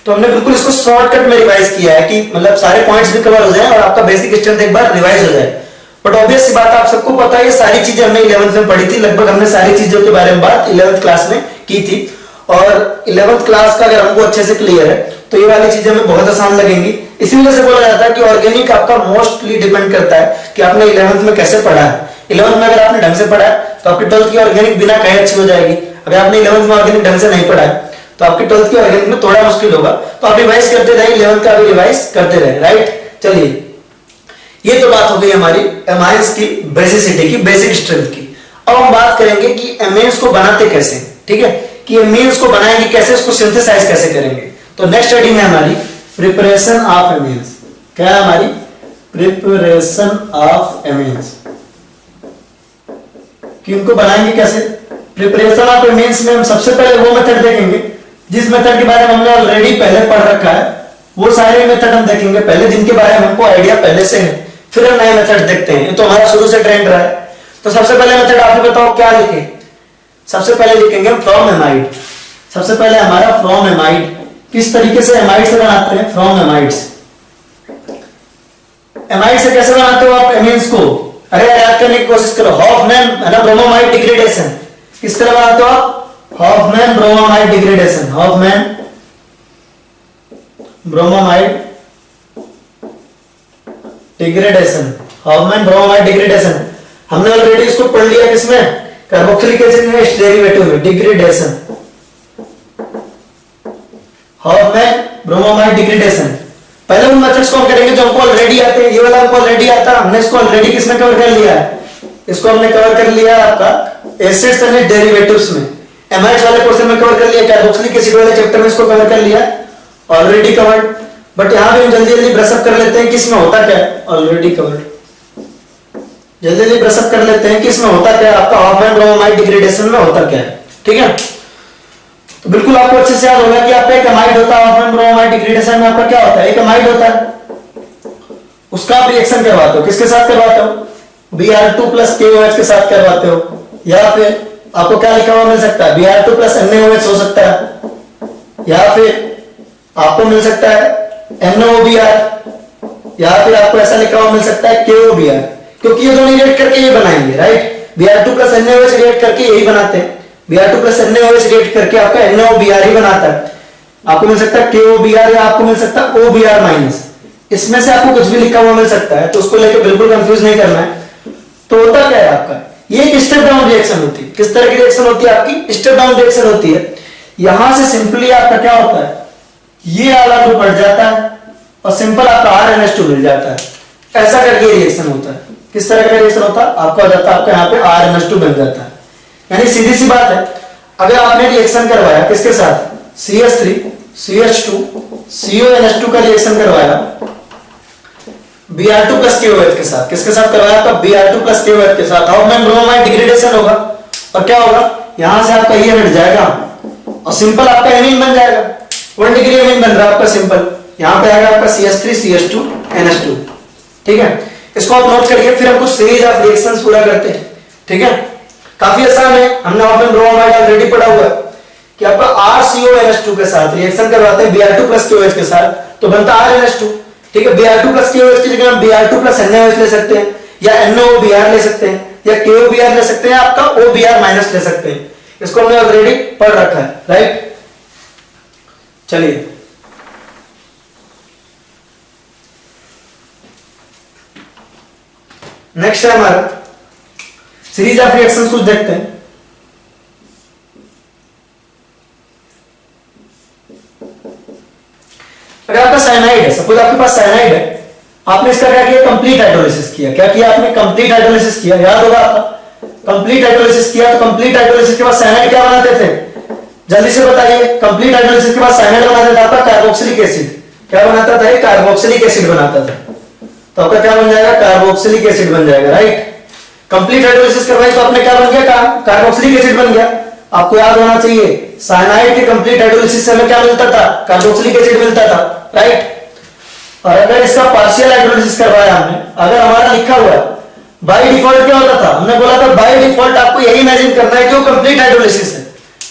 तो हमने बिल्कुल इसको शॉर्टकट में रिवाइज किया है कि मतलब सारे पॉइंट्स भी कवर हो जाए और आपका बेसिक स्ट्रेंथ एक बार रिवाइज हो जाए। बट ऑब्वियस सी बात, आप सबको पता है ये सारी चीजें हमने 11th में पढ़ी थी, लगभग हमने सारी चीजों के बारे में बात 11th क्लास में की थी। और 11th क्लास का अगर हमको अच्छे से क्लियर है तो ये वाली चीजें हमें बहुत आसान लगेंगी। इसी वजह से बोला जाता है कि ऑर्गेनिक आपका मोस्टली डिपेंड करता है कि आपने 11th में कैसे पढ़ा है। 11th में अगर आपने ढंग से पढ़ा है तो आपकी 12th की ऑर्गेनिक बिना कहे अच्छी हो जाएगी। अगर आपने 11th में ऑर्गेनिक ढंग से नहीं पढ़ा है तो आपकी 12th की ऑर्गेनिक में थोड़ा मुश्किल होगा। तो आप रिवाइज करते रहे, 11th का भी रिवाइज करते रहे, राइट। चलिए, ये तो बात हो गई हमारी एमाइंस की बेसिसिटी की, बेसिक स्ट्रेंथ की। अब हम बात करेंगे कि एमाइंस को बनाते कैसे, ठीक है, कि एमाइंस को बनाएंगे कैसे, उसको सिंथेसाइज कैसे करेंगे। तो नेक्स्ट स्टडी में हमारी प्रिपरेशन ऑफ एमाइंस। क्या है हमारी प्रिपरेशन ऑफ एमाइंस, कि उनको बनाएंगे कैसे। प्रिपरेशन ऑफ एमाइंस में हम सबसे पहले वो मेथड देखेंगे जिस मेथड के बारे में हमने ऑलरेडी पहले पढ़ रखा है। वो सारे मेथड हम देखेंगे पहले जिनके बारे में हमको आइडिया पहले से है, फिर हम नए मेथड देखते हैं। ये तो हमारा शुरू से ट्रेंड रहा है। तो सबसे पहले मेथड आप ही बताओ क्या लिखें। सबसे पहले लिखेंगे हम फ्रॉम एमाइड। सबसे पहले हमारा फ्रॉम एमाइड, किस तरीके से एमाइड से बनाते हैं, फ्रॉम एमाइड्स। एमाइड से कैसे बनाते हो आप एमीन्स को, अरे याद करने की कोशिश करो। हॉफमैन है ना, ब्रोमोमाइड डिग्रेडेशन किस तरह बनाते हो आप, Hoffmann bromamide degradation, Hoffmann bromamide degradation, Hoffmann bromamide degradation. हमने ऑलरेडी इसको पढ़ लिया किसमें, कार्बोक्सिलिक एसिड में डेरिवेटिव में, डिग्रेडेशन, हॉफमैन ब्रोमोमाइड डिग्रेडेशन। पहले उन मेथड्स को हम करेंगे जो हमको ऑलरेडी आते हैं। ये वाला हमको ऑलरेडी आता है, हमने इसको ऑलरेडी किसमें कवर कर लिया है, इसको हमने कवर कर लिया आपका एसिड्स एंड डेरिवेटिव्स में, एमाइड्स वाले पोर्शन में कवर कर लिया, कार्बोक्सिलिक एसिड वाले चैप्टर में इसको कवर कर लिया, ऑलरेडी कवर्ड। बट यहां भी हम जल्दी जल्दी ब्रशअप कर लेते हैं कि इसमें होता क्या है, ऑलरेडी कवर्ड। जल्दी जल्दी ब्रशअप कर लेते हैं कि इसमें होता क्या है, आपका हॉफमैन ब्रोमोमाइड डिग्रेडेशन में होता क्या है, ठीक है। तो बिल्कुल आपको अच्छे से याद होगा कि आपका एक एमाइड होता है, हॉफमैन ब्रोमोमाइड डिग्रेडेशन में आपका क्या होता है, एक एमाइड होता है, उसका आप रिएक्शन करवाते हो, किसके साथ करवाते हो, Br2 प्लस KOH के साथ करवाते हो, या फिर आपको क्या लिखा हुआ मिल सकता है, Br2 प्लस NaOH हो सकता है, या फिर आपको मिल सकता है NaOBr, या फिर आपको ऐसा लिखा हुआ मिल सकता है KOBr, क्योंकि ये दोनों रिएक्ट करके ये बनाएंगे, right. Br2 plus NaOH react करके यही बनाते हैं, Br2 प्लस NaOH रिएक्ट करके आपका NaOBr ही बनाता है। आपको मिल सकता है KOBr या आपको मिल सकता है OBr माइनस, इसमें से आपको कुछ भी लिखा हुआ मिल सकता है, तो उसको लेकर बिल्कुल कंफ्यूज नहीं करना है। तो होता क्या है आपका, ये एक स्टेप डाउन रिएक्शन होती है। किस तरह की रिएक्शन होती है आपकी, स्टेप डाउन रिएक्शन होती है। यहां से सिंपली आपका क्या होता है, ये वाला ग्रुप हट जाता है और सिंपल आपका RNH2 मिल जाता है। ऐसा करके रिएक्शन होता है। किस तरह का रिएक्शन होता है, आपका हो जाता है आपका यहाँ पे RNH2 बन जाता है। यानी सीधी सी बात है, अगर आपने रिएक्शन करवाया किसके साथ, CH3 CH2 CONH2 का रिएक्शन करवाया Br2 प्लस KOH के साथ, किसके साथ करवाया आपका? Br2 प्लस KOH के साथ हॉफमैन ब्रोमाइड डिग्रेडेशन होगा और क्या होगा, यहां से आपका ये हट जाएगा और सिंपल आपका एमीन बन जाएगा। 1 डिग्री एमीन बन रहा है आपका सिंपल। यहां पे आएगा आपका CH3 CH2 NH2। ठीक है, इसको आप नोट करिए। फिर हम कुछ सीरीज ऑफ रिएक्शंस पूरा करते हैं। ठीक है, काफी आसान है, हमने हॉफमैन ब्रोमाइड ऑलरेडी पढ़ा हुआ है कि आपका RCONH2 के साथ रिएक्शन करवाते हैं Br2 प्लस KOH के साथ, तो बनता RNH2। ठीक है, Br2 प्लस KOH की जगह हम Br2 प्लस NaOH ले सकते हैं, या NaOBr ले सकते हैं, या KOBr ले सकते हैं, आपका OBr माइनस ले सकते हैं। इसको हमने ऑलरेडी पढ़ रखा है, राइट। चलिए नेक्स्ट है हमारा सीरीज ऑफ रिएक्शंस, कुछ देखते हैं। अगर आपका साइनाइड है, सपोज आपके पास साइनाइड है, आपने इसका क्या किया? कंप्लीट हाइड्रोलिसिस किया। क्या किया आपने? कंप्लीट हाइड्रोलिसिस किया। याद होगा आपका, कंप्लीट हाइड्रोलिसिस किया। तो कंप्लीट हाइड्रोलिसिस के बाद साइनाइड क्या बनाते थे? जल्दी से बताइए। कंप्लीट हाइड्रोलिसिस के बाद साइनाइड बनाता था आपका कार्बोक्सिलिक एसिड। क्या बनाता था? कार्बोक्सिलिक एसिड बनाता था। तो आपका क्या बन जाएगा? कार्बोक्सिलिक एसिड बन जाएगा, राइट। कंप्लीट हाइड्रोलिसिस करवाई तो आपने क्या बन गया? कार्बोक्सिलिक एसिड बन गया। आपको याद होना चाहिए, साइनाइड के कंप्लीट हाइड्रोलिसिस से हमें क्या मिलता था? कार्बोक्सिलिक एसिड मिलता था, राइट। और अगर इसका पार्शियल हाइड्रोलिसिस करवाया हमने, अगर हमारा लिखा हुआ है बाय डिफॉल्ट क्या होता था? हमने बोला था बाय डिफॉल्ट आपको यही इमेजिन करना है कि वो कंप्लीट हाइड्रोलिसिस है।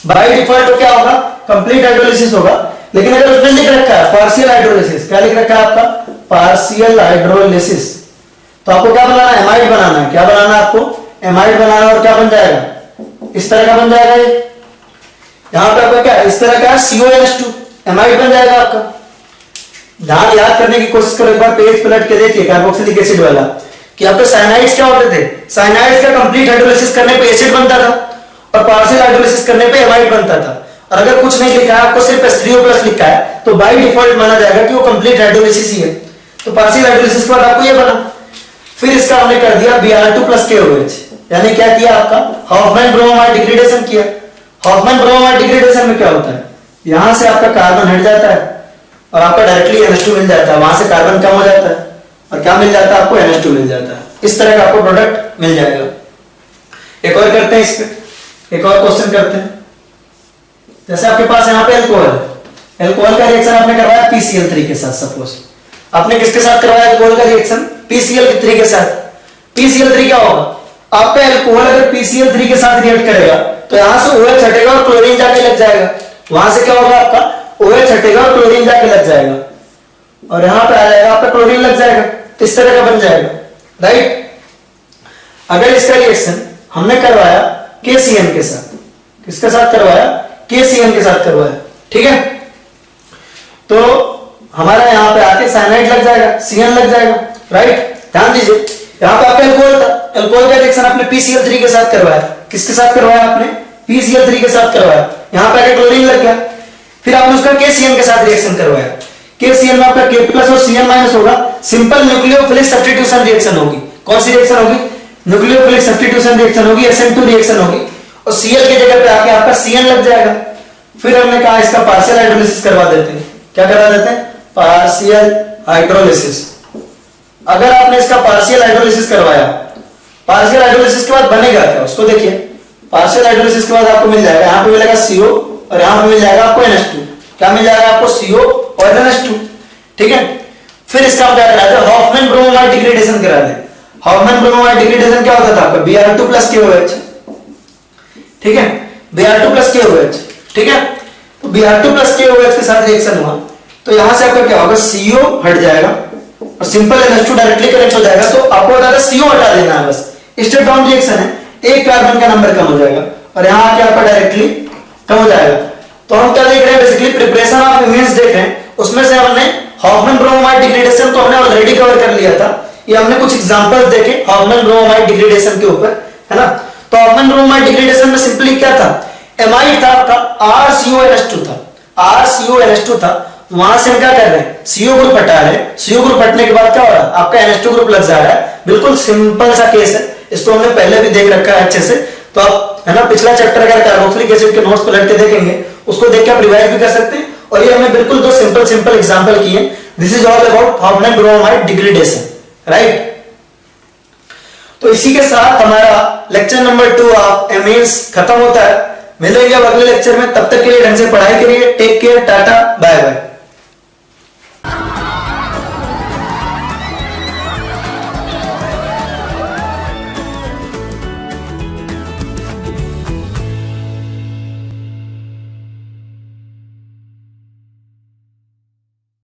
बाय डिफॉल्ट तो क्या होगा? कंप्लीट हाइड्रोलिसिस होगा। लेकिन अगर उसमें लिख रखा है पार्शियल हाइड्रोलिसिस, क्या लिख रखा है आपका? पार्शियल हाइड्रोलिसिस, तो आपको क्या बनाना है? एमाइड बनाना है। क्या बनाना है आपको? एमाइड बनाना। और क्या बन जाएगा? इस तरह का बन जाएगा ये। यहां पे आपका क्या? इस तरह का CONH2 एमाइड बन जाएगा आपका। ध्यान याद करने की कोशिश करो, एक बार पेज पलट के देखिए कार्बोक्सिलिक एसिड वाला, कि आपके साइनाइड्स क्या होते थे? साइनाइड्स का कंप्लीट हाइड्रोलिसिस करने पे एसिड बनता था और पार्शियल हाइड्रोलिसिस करने पे एमाइड बनता था। और अगर कुछ नहीं लिखा है, आपको सिर्फ H3O+ लिखा है, तो बाय डिफॉल्ट माना जाएगा कि वो कंप्लीट हाइड्रोलिसिस ही है। तो पार्शियल हाइड्रोलिसिस के बाद आपको ये बना। फिर इसका हमने कर दिया Br2 प्लस KOH, यानी क्या किया? आपका हॉफमैन ब्रोमाइड डिग्रेडेशन किया। हॉफमैन ब्रोमाइड डिग्रेडेशन में क्या होता है? यहां से आपका कार्बन हट जाता है और आपका डायरेक्टली NH2 मिल जाता है। वहां से कार्बन कम हो जाता है और क्या मिल जाता है आपको? NH2 मिल जाता है। इस तरह का आपको प्रोडक्ट मिल जाएगा। एक और करते हैं, इस पे एक और क्वेश्चन करते हैं। जैसे आपके पास यहाँ पे अल्कोहल है, अल्कोहल का रिएक्शन आपने करवाया PCl3 के साथ। सपोज आपने किसके साथ करवाया अल्कोहल का रिएक्शन? PCl3 के साथ। PCl3 क्या होगा? आपका अल्कोहल अगर PCl3 के साथ रिएक्ट करेगा तो यहां से OH हटेगा और क्लोरीन जाके लग जाएगा। वहां से क्या होगा? आपका OH हटेगा और क्लोरीन जाके लग जाएगा और यहां पे आ जाएगा आपका क्लोरीन लग जाएगा। तो इस तरह का बन जाएगा, राइट। अगर इसका रिएक्शन हमने करवाया KCN के साथ, किसके साथ करवाया? KCN के साथ करवाया, ठीक है। तो हमारा यहां पे आके साइनाइड लग जाएगा, CN लग जाएगा, राइट। ध्यान दीजिए, यहां पे आपका अल्कोहल था, अल्कोहल का रिएक्शन आपने PCl3 के साथ करवाया। किसके साथ करवाया आपने? PCl3 के साथ करवाया। यहां पे आके क्लोरीन लग गया। फिर आपने उसका KCN के साथ रिएक्शन करवाया। KCN में आपका K+ और Cn- होगा। सिंपल न्यूक्लियोफिलिक सब्स्टिट्यूशन रिएक्शन होगी। कौन सी रिएक्शन होगी? न्यूक्लियोफिलिक सब्स्टिट्यूशन रिएक्शन होगी, SN2 रिएक्शन होगी और Cl की जगह पे आके आपका CN लग जाएगा। फिर हमने कहा इसका पार्शियल हाइड्रोलिसिस करवा देते हैं। क्या करवा देते हैं? Partial hydrolysis. अगर आपने इसका पार्शियल हाइड्रोलिसिस करवाया, पार्शियल हाइड्रोलिसिस के बाद बनेगा क्या उसको देखिए। पार्शियल हाइड्रोलिसिस के बाद आपको मिल जाएगा, यहां पे मिलेगा CO और यहां पे मिल जाएगा आपको NH2। क्या मिल जाएगा आपको? CO और NH2, ठीक है। फिर इसका हम क्या करा दें? हॉफमैन ब्रोमाइड डिग्रेडेशन करा दें। हॉफमैन ब्रोमाइड डिग्रेडेशन क्या होता था आपका? Br2 प्लस KOH, ठीक है। Br2 प्लस KOH, ठीक है। तो Br2 प्लस KOH के साथ रिएक्शन हुआ तो यहां से आपका क्या होगा? CO हट जाएगा और सिंपल NH2 डायरेक्टली कनेक्ट हो जाएगा। तो आपको बता दें CO हटा देना है बस। स्टेप डाउन रिएक्शन है, एक कार्बन का नंबर कम हो जाएगा और यहां आके आपका डायरेक्टली कम हो जाएगा। तो हम क्या देख रहे हैं? बेसिकली प्रिपरेशन ऑफ इमेज देख रहे हैं। उसमें से हमने हॉफमैन ब्रोमाइड डिग्रेडेशन तो हमने ऑलरेडी कवर कर लिया था। ये हमने कुछ एग्जांपल्स देखे हॉफमैन ब्रोमाइड डिग्रेडेशन के ऊपर, है ना। तो हॉफमैन ब्रोमाइड डिग्रेडेशन में सिंपली क्या था? एमाइड था आपका, RCONH2 था, RCONH2 था। वहां से हम क्या कर रहे हैं? CO ग्रुप हटा रहे हैं। CO ग्रुप हटने के बाद क्या हो रहा है? आपका NH2 ग्रुप लग जा रहा है। बिल्कुल सिंपल सा केस है, इसको हमने पहले भी देख रखा है अच्छे से। तो आप, है ना, पिछला चैप्टर अगर कार्बोक्सिलिक एसिड के नोट्स पलट के देखेंगे, उसको देख के आप रिवाइज भी कर सकते हैं। और ये हमने बिल्कुल दो सिंपल एग्जांपल किए। This is all about Hoffmann bromide degradation, right. तो इसी के साथ हमारा लेक्चर नंबर 2 ऑफ एमईएस खत्म होता है। मिलेंगे अब अगले लेक्चर में, तब तक के लिए ढंग से पढ़ाई करिए। Take care, tata, bye bye.